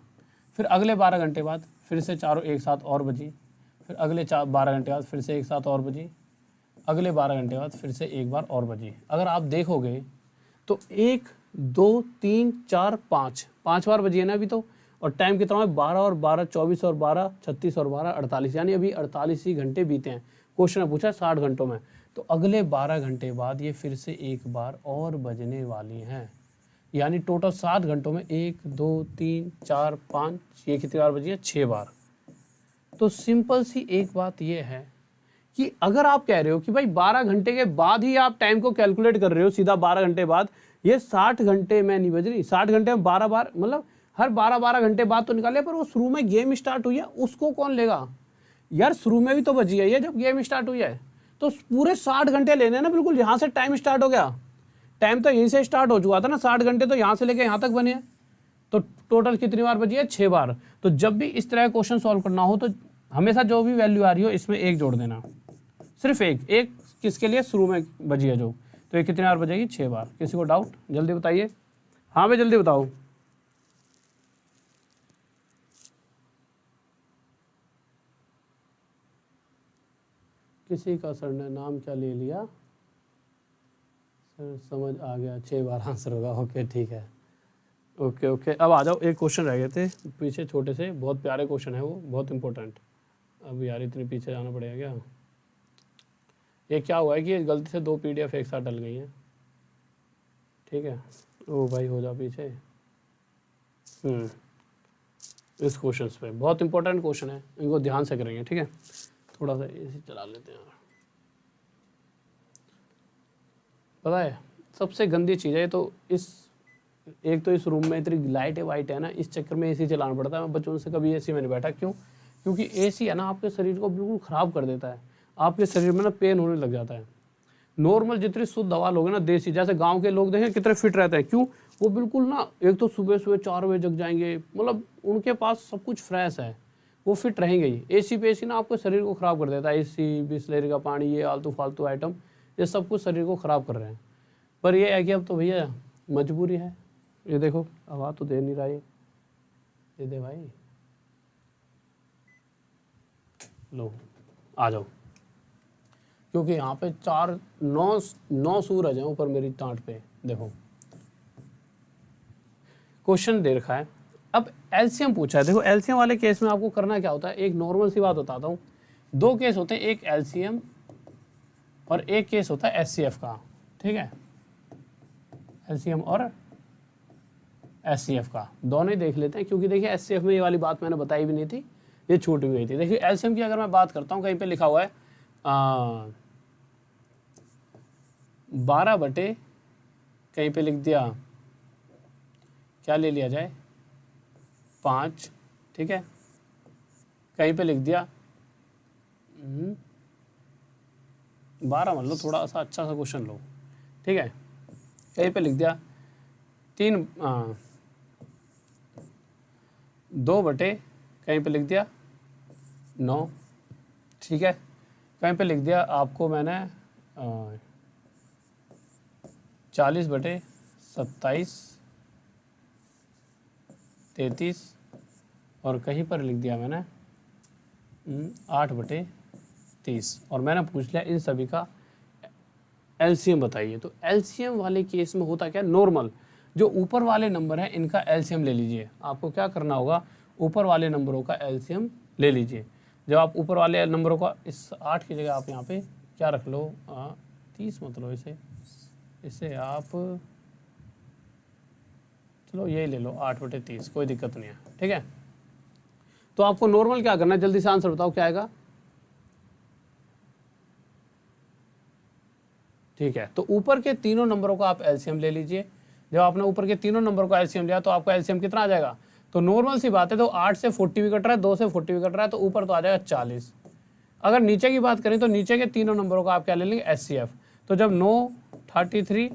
फिर अगले 12 घंटे बाद फिर से चारों एक साथ और बजी, फिर अगले 12 घंटे बाद फिर से एक साथ और बजी, अगले 12 घंटे बाद फिर से एक बार और बजी। अगर आप देखोगे तो 1, 2, 3, 4, 5 बार बजी है ना अभी तो, और टाइम कितना है, 12 और 12 24 और 12 36 और 12 48, यानी अभी 48 ही घंटे बीते हैं। क्वेश्चन ने पूछा 60 घंटों में, तो अगले 12 घंटे बाद ये फिर से एक बार और बजने वाली हैं, यानी टोटल 7 घंटों में 1, 2, 3, 4, 5, ये कितनी बार बजी है? 6 बार। तो सिंपल सी एक बात ये है कि अगर आप कह रहे हो कि भाई 12 घंटे के बाद ही आप टाइम को कैलकुलेट कर रहे हो, सीधा 12 घंटे बाद, ये 60 घंटे में नहीं बज रही, 60 घंटे में 12 बार, मतलब हर 12 घंटे बाद तो निकाले, पर वो शुरू में गेम स्टार्ट हुई है उसको कौन लेगा यार? शुरू में भी तो बजी है ये जब गेम स्टार्ट हुई है, तो पूरे 60 घंटे लेने ना, बिल्कुल यहाँ से टाइम स्टार्ट हो गया, टाइम तो यहीं से स्टार्ट हो चुका था ना, 60 घंटे तो यहाँ से लेके यहाँ तक बने हैं, तो टोटल कितनी बार बजी है? 6 बार। तो जब भी इस तरह क्वेश्चन सॉल्व करना हो तो हमेशा जो भी वैल्यू आ रही हो इसमें एक जोड़ देना, सिर्फ एक किसके लिए? शुरू में बजी है जो, तो ये कितनी बार बजेगी? 6 बार। किसी को डाउट? जल्दी बताइए, हाँ भाई जल्दी बताओ। किसी का सर ने नाम क्या ले लिया? सर समझ आ गया, 6 बार आंसर होगा। ओके ठीक है, ओके ओके। अब आ जाओ, एक क्वेश्चन रह गए थे पीछे छोटे से, बहुत प्यारे क्वेश्चन है वो, बहुत इंपॉर्टेंट। अब यार इतनी पीछे जाना पड़ेगा क्या? ये क्या हुआ है कि गलती से 2 PDF एक साथ डल गई हैं। ठीक है, ओ भाई हो जा पीछे। इस क्वेश्चन पे बहुत इंपॉर्टेंट क्वेश्चन है, इनको ध्यान से करेंगे। ठीक है, थोड़ा सा इसी चला लेते हैं। पता है सबसे गंदी चीज़ है तो एक तो इस रूम में इतनी लाइट है वाइट है ना, इस चक्कर में एसी चलाना पड़ता है। मैं बचपन से कभी एसी में नहीं बैठा। क्यों? क्योंकि एसी है ना आपके शरीर को बिल्कुल ख़राब कर देता है, आपके शरीर में ना पेन होने लग जाता है। नॉर्मल जितनी शुद्ध दवा लोगे ना, देसी, जैसे गांव के लोग देखें कितने फिट रहते हैं। क्यों? वो बिल्कुल ना, एक तो सुबह सुबह 4 बजे जग जाएंगे, मतलब उनके पास सब कुछ फ्रेश है, वो फिट रहेंगे ही। एसी पे एसी ना आपके शरीर को ख़राब कर देता है। एसी, बिस्लेरी का पानी, ये आलतू फालतू आइटम, ये सब कुछ शरीर को ख़राब कर रहे हैं। पर ये है कि अब तो भैया मजबूरी है। ये देखो आवाज़ तो दे नहीं रहा है, ये दे भाई, लो आ जाओ। क्योंकि यहाँ पे 9 सूरज हैं ऊपर मेरी टाँट पे। देखो क्वेश्चन दे रखा है, अब एलसीएम पूछा है। देखो एलसीएम वाले केस में आपको करना क्या होता है, एक नॉर्मल सी बात बताता हूँ। 2 केस होते हैं, एक एलसीएम और एक केस होता है एचसीएफ का। ठीक है, एलसीएम और एचसीएफ का दोनों ही देख लेते हैं। क्योंकि देखिए एचसीएफ में ये वाली बात मैंने बताई भी नहीं थी, ये छूट भी गई थी। देखिए एलसीएम की अगर मैं बात करता हूँ, कहीं पे लिखा हुआ है 12 बटे, कहीं पे लिख दिया, क्या ले लिया जाए, 5। ठीक है, कहीं पे लिख दिया 12, मतलब थोड़ा सा अच्छा सा क्वेश्चन लो। ठीक है, कहीं पे लिख दिया 2 बटे, कहीं पे लिख दिया 9। ठीक है, कहीं पे लिख दिया आपको मैंने 40 बटे 27, 33, और कहीं पर लिख दिया मैंने 8 बटे 30। और मैंने पूछ लिया इन सभी का एलसीएम बताइए। तो एलसीएम वाले केस में होता क्या, नॉर्मल जो ऊपर वाले नंबर है इनका एलसीएम ले लीजिए। आपको क्या करना होगा, ऊपर वाले नंबरों का एलसीएम ले लीजिए। जब आप ऊपर वाले नंबरों का, इस 8 की जगह आप यहाँ पे क्या रख लो, 30 मतलब इसे आप, चलो यही ले लो 8 बटे 30, कोई दिक्कत नहीं है। ठीक है, तो आपको नॉर्मल क्या करना है, जल्दी से आंसर बताओ क्या आएगा। ठीक है, तो ऊपर के तीनों नंबरों का आप एलसीएम ले लीजिए। जब आपने ऊपर के तीनों नंबरों का एलसीएम लिया तो आपका एलसीएम कितना आ जाएगा, तो नॉर्मल सी बात है, तो 8 से 40 भी कट रहा है, 2 से 40 भी कट रहा है, तो ऊपर तो आ जाएगा 40। अगर नीचे की बात करें तो नीचे के तीनों नंबरों का आप क्या ले लेंगे, एचसीएफ। तो जब 9, 33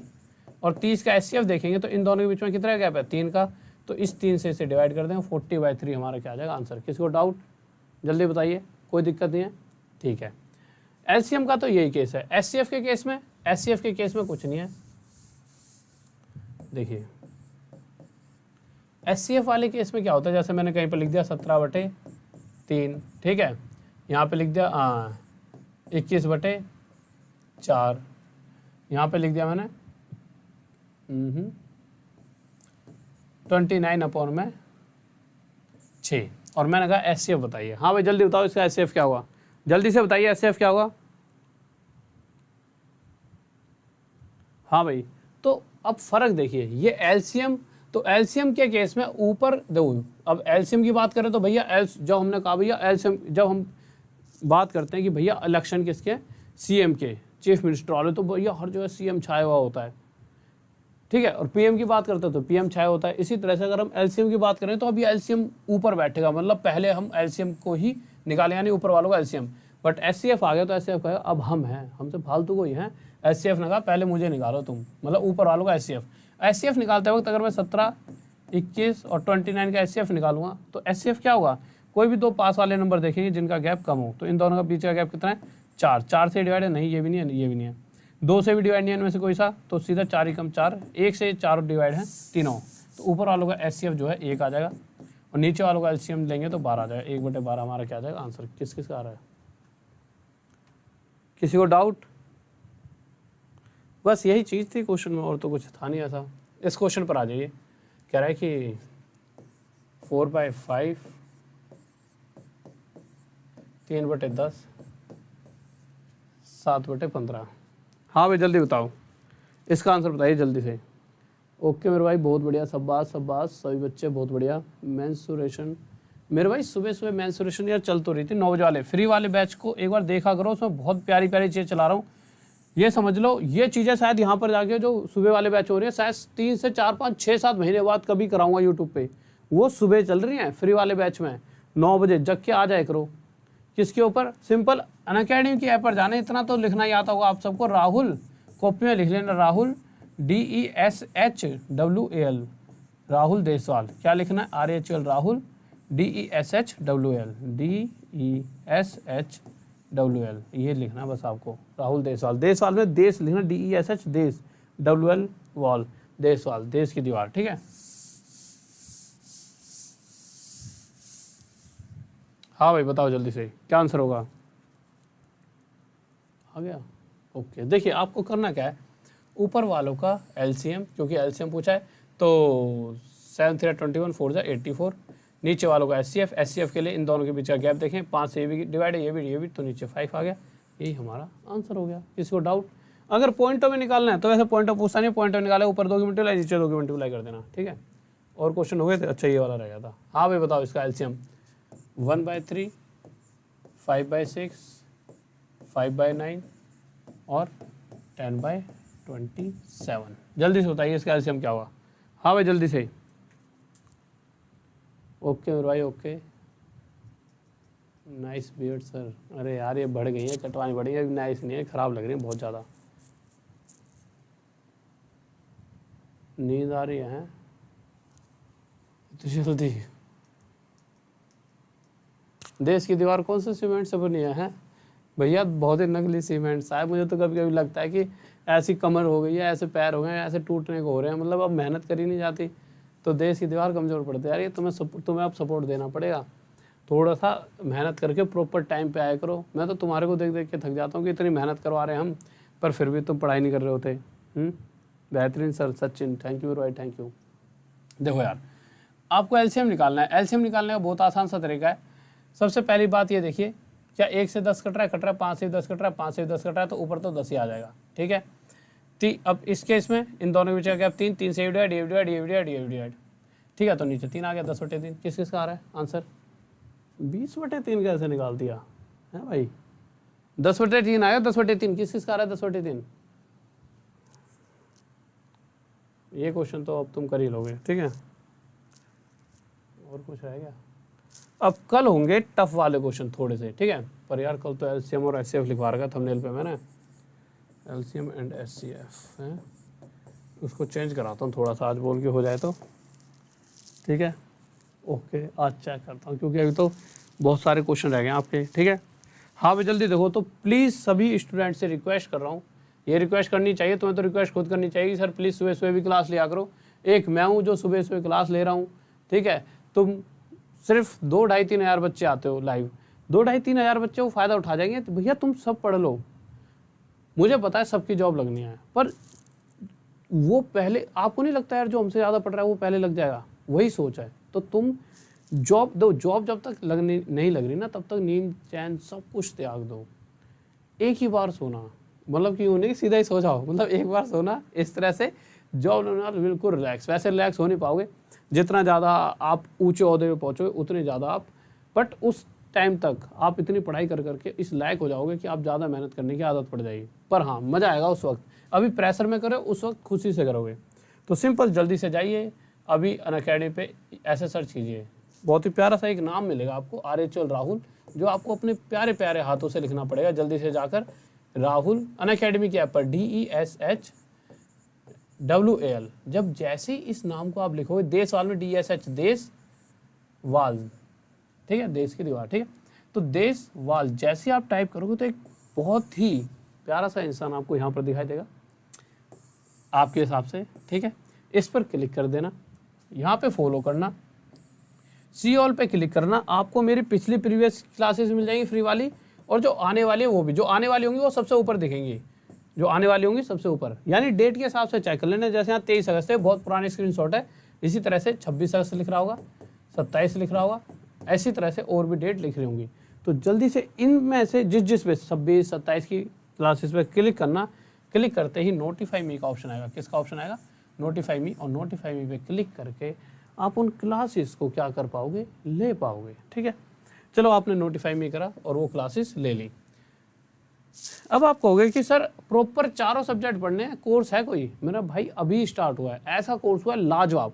और 30 का एचसीएफ देखेंगे तो इन दोनों के बीच में कितना गैप है, 3 का। तो इस 3 से इसे डिवाइड कर दें, 40/3 हमारा क्या आ जाएगा आंसर। किसको डाउट, जल्दी बताइए, कोई दिक्कत नहीं है। ठीक है, एलसीएम का तो यही केस है। एचसीएफ के केस में, एचसीएफ के केस में कुछ नहीं है। देखिए एचसीएफ वाले केस में क्या होता है, जैसे मैंने कहीं पर लिख दिया 17/3। ठीक है, यहाँ पे लिख दिया 21/4, यहाँ पे लिख दिया मैंने 29/6, और मैंने कहा एचसीएफ बताइए। हाँ भाई जल्दी बताओ इसका एचसीएफ क्या होगा, जल्दी से बताइए एचसीएफ क्या होगा। हाँ भाई, तो अब फर्क देखिए, ये एलसीएम, तो एलसीएम के केस में ऊपर देखो, अब एलसीएम की बात करें तो भैया जब हमने कहा भैया एलसीएम, जब हम बात करते हैं कि भैया इलेक्शन किसके, सीएम के, चीफ मिनिस्टर वाले, तो भैया हर जगह सीएम छाया हुआ होता है। ठीक है, और पीएम की बात करते हैं तो पीएम छाया होता है। इसी तरह से अगर हम एलसीएम की बात करें तो अभी एलसीएम ऊपर बैठेगा, मतलब पहले हम एलसीएम को ही निकाले, यानी ऊपर वालों का एलसीएम। बट एचसीएफ आ गया तो एचसीएफ कहेगा अब हम हैं, हमसे फालतू को ही हैं। एचसीएफ ने कहा पहले मुझे निकालो तुम, मतलब ऊपर वालों का एचसीएफ। एचसीएफ निकालते वक्त अगर मैं 17, 21 और 29 का एचसीएफ निकालूंगा तो एचसीएफ क्या होगा, कोई भी 2 पास वाले नंबर देखेंगे जिनका गैप कम हो, तो इन दोनों का बीच का गैप कितना है, 4। 4 से डिवाइड है, नहीं ये भी नहीं है, ये भी नहीं है। 2 से भी डिवाइड नहीं है इनमें से कोई सा, तो सीधा 4 एकम 4, 1 से 4 डिवाइड है तीनों, तो ऊपर वालों का एचसीएफ जो है 1 आ जाएगा और नीचे वालों का एलसीएम लेंगे तो 12 आ जाएगा। 1/12 हमारा क्या आ जाएगा आंसर। किस किस का आ रहा है, किसी को डाउट? बस यही चीज़ थी क्वेश्चन में, और तो कुछ था नहीं ऐसा। इस क्वेश्चन पर आ जाइए, कह रहा है कि 4/5 3/10 7/15। हाँ भाई जल्दी बताओ, इसका आंसर बताइए जल्दी से। ओके मेरे भाई, बहुत बढ़िया, शाबाश शाबाश सभी बच्चे, बहुत बढ़िया। मेंसुरेशन मेरे भाई, सुबह सुबह मेंसुरेशन यार चल तो रही थी 9 बजे वाले फ्री वाले बैच को एक बार देखा करो, उसमें बहुत प्यारी प्यारी चीज़ें चला रहा हूँ। ये समझ लो ये चीज़ें शायद यहाँ पर जाके जो सुबह वाले बैच हो रही है शायद 3 से 4 5 6 7 महीने बाद कभी कराऊंगा यूट्यूब पे, वो सुबह चल रही हैं फ्री वाले बैच में। 9 बजे जग के आ जाए करो। किसके ऊपर? सिंपल अनअकैडमी की ऐप पर जाने, इतना तो लिखना ही आता होगा आप सबको, राहुल, कॉपी में लिख लेना राहुल DESHWAL, राहुल देसवाल। क्या लिखना है? RHL राहुल DESHWAL DESHWL, ये लिखना है बस आपको, राहुल देसवाल। देसवाल में देश लिखना, DESH देश, WL वॉल, देसवाल देश की दीवार, ठीक है। हाँ भाई बताओ जल्दी से क्या आंसर होगा। आ गया? ओके, देखिए आपको करना क्या है, ऊपर वालों का एलसीएम, क्योंकि एलसीएम पूछा है तो 7 3 21 4 जा 84, नीचे वालों का एचसीएफ के लिए इन दोनों के बीच का गैप देखें, 5 से ये भी डिवाइड है, ये भी तो नीचे 5 आ गया, यही हमारा आंसर हो गया। किसी को डाउट? अगर पॉइंटों में निकालना है तो वैसे पॉइंटों पूछता नहीं, पॉइंटों में निकाले, ऊपर 2 की मल्टीप्लाई, नीचे 2 की मल्टीप्लाई कर देना, ठीक है। और क्वेश्चन हो गए थे? अच्छा ये वाला रह गया था। हाँ भाई बताओ इसका एलसीएम। 1/3 5/6 5/9 और 10/27। जल्दी से बताइए इसका एलसीएम क्या हुआ। हाँ भाई जल्दी से। ओके मेरे भाई ओके, नाइस बियर्ड सर। अरे यार ये बढ़ गई है, कटवानी पड़ी है, नाइस नहीं है, ख़राब लग रही है बहुत ज़्यादा। नींद आ रही है इतनी जल्दी? देश की दीवार कौन से सीमेंट से बनी है भैया? बहुत ही नकली सीमेंट साहब। मुझे तो कभी कभी लगता है कि ऐसी कमर हो गई है, ऐसे पैर हो गए, ऐसे टूटने को हो रहे हैं, मतलब अब मेहनत करी नहीं जाती तो देश की दीवार कमज़ोर पड़ती है। यार ये तुम्हें अब सपोर्ट देना पड़ेगा, थोड़ा सा मेहनत करके प्रॉपर टाइम पे आया करो। मैं तो तुम्हारे को देख देख के थक जाता हूँ कि इतनी मेहनत करवा रहे हैं हम, पर फिर भी तुम पढ़ाई नहीं कर रहे होते। बेहतरीन सर सचिन, थैंक यू भाई, थैंक यू। देखो यार आपको एलसीएम निकालना है, एलसीएम निकालने का बहुत आसान सा तरीका है। सबसे पहली बात ये देखिए, क्या 1 से 10 कट रहा है, 5 से 10 कट रहा है, 5 से 10 कट रहा है, तो ऊपर तो 10 ही आ जाएगा, ठीक है। अब इस केस में इन दोनों के बीच का गैप 3, 3 से डिवाइड, ठीक है, तो नीचे 3 आ गया। 10/3 किस किस का आ रहा है आंसर? 20/3 कैसे निकाल दिया है भाई? 10/3 आया, 10/3 किस किस का आ रहा है? 10/3 ये क्वेश्चन तो अब तुम कर ही लोगे, ठीक है। और कुछ रह गया? अब कल होंगे टफ वाले क्वेश्चन थोड़े से, ठीक है। पर यार कल तो एलसीएम और एचसीएफ लिखवा रखा थंबनेल पे मैंने, एलसीएम एंड एचसीएफ है, उसको चेंज कराता हूँ थोड़ा सा, आज बोल के हो जाए तो, ठीक है। ओके आज चेक करता हूँ क्योंकि अभी तो बहुत सारे क्वेश्चन रह गए हैं आपके, ठीक है। हाँ भाई जल्दी देखो, तो प्लीज़ सभी स्टूडेंट से रिक्वेस्ट कर रहा हूँ, ये रिक्वेस्ट करनी चाहिए तुम्हें, तो रिक्वेस्ट खुद करनी चाहिए सर प्लीज़ सुबह सुबह भी क्लास लिया करो। एक मैं हूँ जो सुबह सुबह क्लास ले रहा हूँ, ठीक है। तुम सिर्फ 2-2.5-3 हज़ार बच्चे आते हो लाइव, 2-2.5-3 हज़ार बच्चे वो फ़ायदा उठा जाएंगे, तो भैया तुम सब पढ़ लो। मुझे पता है सबकी जॉब लगनी है, पर वो पहले, आपको नहीं लगता यार जो हमसे ज़्यादा पढ़ रहा है वो पहले लग जाएगा, वही सोच है। तो तुम जॉब दो, जॉब जब तक लगनी नहीं लग रही ना तब तक नींद चैन सब कुछ त्याग दो। एक ही बार सोना, मतलब कि उन्हें सीधा ही सो जाओ, मतलब एक बार सोना, इस तरह से जॉब लेना बिल्कुल रिलैक्स। वैसे रिलैक्स हो नहीं पाओगे, जितना ज़्यादा आप ऊंचे ओहदे पे पहुँचोगे उतने ज़्यादा आप, बट उस टाइम तक आप इतनी पढ़ाई कर करके इस लायक हो जाओगे कि आप ज़्यादा मेहनत करने की आदत पड़ जाएगी। पर हाँ मज़ा आएगा उस वक्त, अभी प्रेशर में करो, उस वक्त खुशी से करोगे। तो सिंपल जल्दी से जाइए अभी अनअकैडमी पे ऐसे सर्च कीजिए, बहुत ही प्यारा सा एक नाम मिलेगा आपको, RHL राहुल, जो आपको अपने प्यारे प्यारे हाथों से लिखना पड़ेगा। जल्दी से जाकर राहुल अनअकैडमी की ऐप पर DESHWAL, जब जैसे ही इस नाम को आप लिखोगे, देशवाल में DSH देश वाल, ठीक है, देश की दीवार, ठीक है। तो देश वाल जैसे आप टाइप करोगे तो एक बहुत ही प्यारा सा इंसान आपको यहाँ पर दिखाई देगा आपके हिसाब से, ठीक है। इस पर क्लिक कर देना, यहाँ पे फॉलो करना, सी ऑल पे क्लिक करना। आपको मेरी पिछली प्रीवियस क्लासेस मिल जाएंगी फ्री वाली, और जो आने वाली है वो भी, जो आने वाली होंगी वो सबसे ऊपर दिखेंगी, जो आने वाली होंगी सबसे ऊपर, यानी डेट के हिसाब से चेक कर लेना। जैसे यहाँ 23 अगस्त है, बहुत पुरानी स्क्रीनशॉट है, इसी तरह से 26 अगस्त लिख रहा होगा, 27 लिख रहा होगा, ऐसी तरह से और भी डेट लिख रही होंगी। तो जल्दी से इनमें से जिस पे 26, 27 की क्लासेस पे क्लिक करना। क्लिक करते ही नोटिफाई मी का ऑप्शन आएगा। किसका ऑप्शन आएगा? नोटिफाई मी। और नोटिफाई मी पे क्लिक करके आप उन क्लासेस को क्या कर पाओगे? ले पाओगे, ठीक है। चलो आपने नोटिफाई मी करा और वो क्लासेस ले ली। अब आप कहोगे कि सर प्रॉपर चारों सब्जेक्ट पढ़ने हैं, कोर्स है कोई? मेरा भाई अभी स्टार्ट हुआ है, ऐसा कोर्स हुआ है लाजवाब।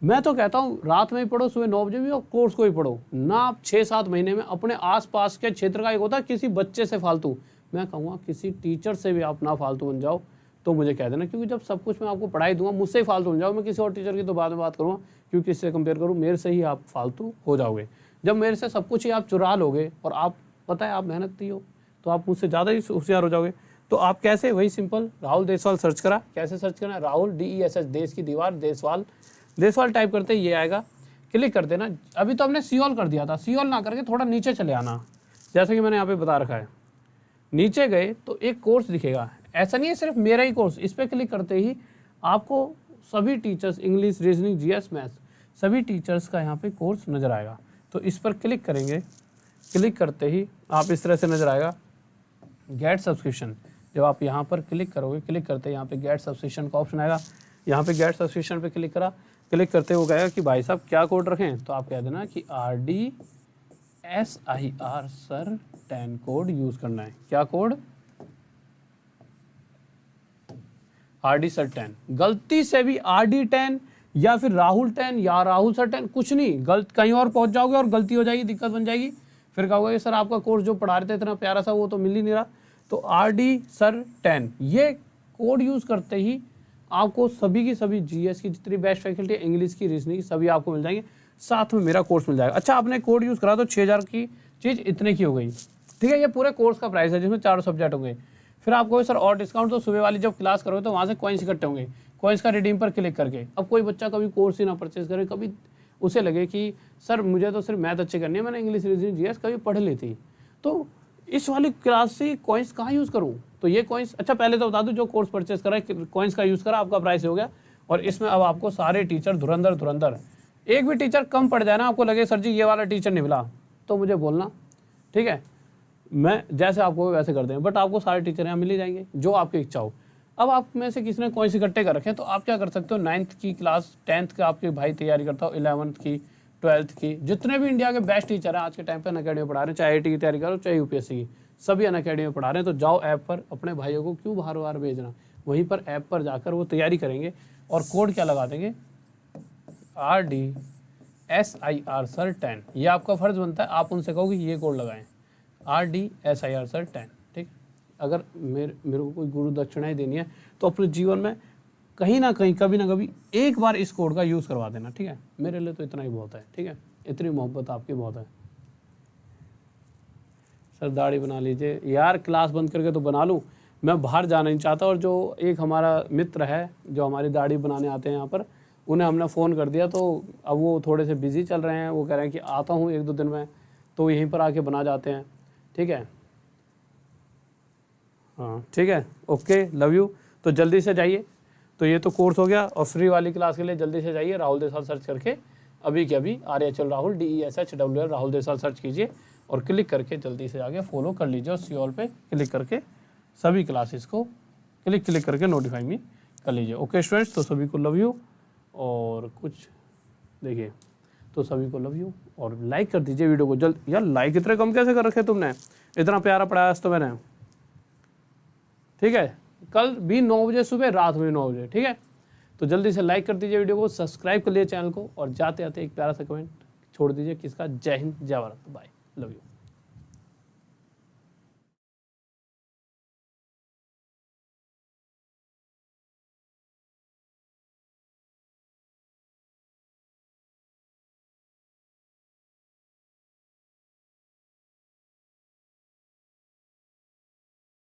मैं तो कहता हूँ रात में ही पढ़ो, सुबह 9 बजे भी, और कोर्स को ही पढ़ो ना। आप 6-7 महीने में अपने आसपास के क्षेत्र का एक होता है किसी बच्चे से फालतू, मैं कहूँगा किसी टीचर से भी आप ना फालतू बन जाओ तो मुझे कह देना, क्योंकि जब सब कुछ मैं आपको पढ़ाई दूंगा, मुझसे ही फालतू बन जाओ। मैं किसी और टीचर की तो बाद में बात करूँगा, क्योंकि इससे कंपेयर करूँ, मेरे से ही आप फालतू हो जाओगे। जब मेरे से सब कुछ ही आप चुरा लोगे और आप पता है आप मेहनत नहीं हो, तो आप मुझसे ज़्यादा ही होशियार हो जाओगे। तो आप कैसे? वही सिंपल, राहुल देसवाल सर्च करा। कैसे सर्च करना है? राहुल DESH, देश की दीवार, देसवाल टाइप करते ये आएगा। क्लिक कर देना। अभी तो हमने सी ऑल कर दिया था, सी ऑल ना करके थोड़ा नीचे चले आना, जैसा कि मैंने यहाँ पे बता रखा है। नीचे गए तो एक कोर्स दिखेगा, ऐसा नहीं है सिर्फ मेरा ही कोर्स। इस पर क्लिक करते ही आपको सभी teachers, English, reasoning, GS, maths, सभी टीचर्स का यहाँ पे कोर्स नज़र आएगा। तो इस पर क्लिक करेंगे। क्लिक करते ही आप इस तरह से नज़र आएगा गेट सब्सक्रिप्शन। जब आप यहाँ पर क्लिक करोगे, क्लिक करते यहाँ पे गेट सब्सक्रिप्शन का ऑप्शन आएगा। यहाँ पे गेट सब्सक्रिप्शन पे क्लिक करा। क्लिक करते वो कहेगा कि भाई साहब क्या कोड रखें, तो आप कह देना कि RDSIR सर 10 कोड यूज़ करना है। क्या कोड? RD sir 10। गलती से भी RD 10 या फिर राहुल 10 या राहुल सर 10 कुछ नहीं, गलत कहीं और पहुंच जाओगे और गलती हो जाएगी, दिक्कत बन जाएगी। फिर कहोगे कि सर आपका कोर्स जो पढ़ा रहे थे इतना प्यारा सा, वो तो मिल ही नहीं रहा। तो RD सर 10 ये कोड यूज़ करते ही आपको सभी की सभी GS की जितनी बेस्ट फैकल्टी, इंग्लिश की, रीजनिंग की, सभी आपको मिल जाएंगे। साथ में मेरा कोर्स मिल जाएगा। अच्छा, आपने कोड यूज़ करा तो 6000 की चीज़ इतने की हो गई, ठीक है। ये पूरे कोर्स का प्राइस है जिसमें 4 सब्जेक्ट होंगे। फिर आपको सर और डिस्काउंट, तो सुबह वाली जब क्लास करोगे तो वहाँ से कॉइन्स इकट्ठे होंगे, कॉइन्स का रिडीम पर क्लिक करके। अब कोई बच्चा कभी कोर्स ही ना परचेज करे, कभी उसे लगे कि सर मुझे तो सिर्फ मैथ अच्छे करनी है, मैंने इंग्लिश, रीजनिंग, GS कभी पढ़ ली थी, तो इस वाली क्लास से कॉइन्स कहाँ यूज़ करूँ? तो ये कॉइन्स, अच्छा पहले तो बता दूँ, जो कोर्स परचेज करा है कॉइन्स का यूज़ करा, आपका प्राइस हो गया। और इसमें अब आपको सारे टीचर धुरंधर, एक भी टीचर कम पड़ जाए ना, आपको लगे सर जी ये वाला टीचर नहीं मिला, तो मुझे बोलना, ठीक है। मैं जैसे आपको वैसे कर दें, बट आपको सारे टीचर यहाँ मिल ही जाएंगे जो आपकी इच्छा हो। अब आप में से किसी ने कॉइन्स इकट्ठे कर रखे हैं, तो आप क्या कर सकते हो, 9th की क्लास, 10th का आपके भाई तैयारी करता हो, 11th की, 12th की, जितने भी इंडिया के बेस्ट टीचर हैं आज के टाइम पे अनअकैडमी में पढ़ा रहे हैं, चाहे IIT की तैयारी करो, चाहे UPSC की, सभी अनअकैडमी में पढ़ा रहे हैं। तो जाओ ऐप पर, अपने भाइयों को क्यों बार बार भेजना, वहीं पर ऐप पर जाकर वो तैयारी करेंगे और कोड क्या लगा देंगे, RDSIR सर 10। ये आपका फ़र्ज़ बनता है, आप उनसे कहो कि ये कोड लगाएं, RDSIR सर 10, ठीक। अगर मेरे को कोई गुरु दक्षिणा ही देनी है तो अपने जीवन में कहीं ना कहीं, कभी ना कभी एक बार इस कोड का यूज़ करवा देना, ठीक है। मेरे लिए तो इतना ही बहुत है, ठीक है। इतनी मोहब्बत आपकी बहुत है। सर दाढ़ी बना लीजिए यार, क्लास बंद करके तो बना लूँ, मैं बाहर जाना नहीं चाहता। और जो एक हमारा मित्र है जो हमारी दाढ़ी बनाने आते हैं यहाँ पर, उन्हें हमने फ़ोन कर दिया, तो अब वो थोड़े से बिज़ी चल रहे हैं। वो कह रहे हैं कि आता हूँ 1-2 दिन में, तो यहीं पर आके बना जाते हैं, ठीक है। हाँ ठीक है, ओके, लव यू। तो जल्दी से जाइए। तो ये तो कोर्स हो गया, और फ्री वाली क्लास के लिए जल्दी से जाइए, राहुल देसवाल सर्च करके अभी के अभी RHL Rahul DESHWL Rahul Deswal search कीजिए और क्लिक करके जल्दी से आगे फॉलो कर लीजिए। और सी ऑल पे क्लिक करके सभी क्लासेस को क्लिक करके नोटिफाई मी कर लीजिए। ओके स्टूडेंट्स, तो सभी को लव यू। और कुछ देखिए, तो सभी को लव यू, और लाइक कर दीजिए वीडियो को जल्द। यार लाइक इतने कम कैसे कर रखे तुमने, इतना प्यारा पढ़ाया तो मैंने, ठीक है। कल भी 9 बजे सुबह, रात में 9 बजे, ठीक है। तो जल्दी से लाइक कर दीजिए वीडियो को, सब्सक्राइब कर लीजिए चैनल को, और जाते आते एक प्यारा सा कमेंट छोड़ दीजिए किसका। जय हिंद, जय भारत, बाय, लव यू।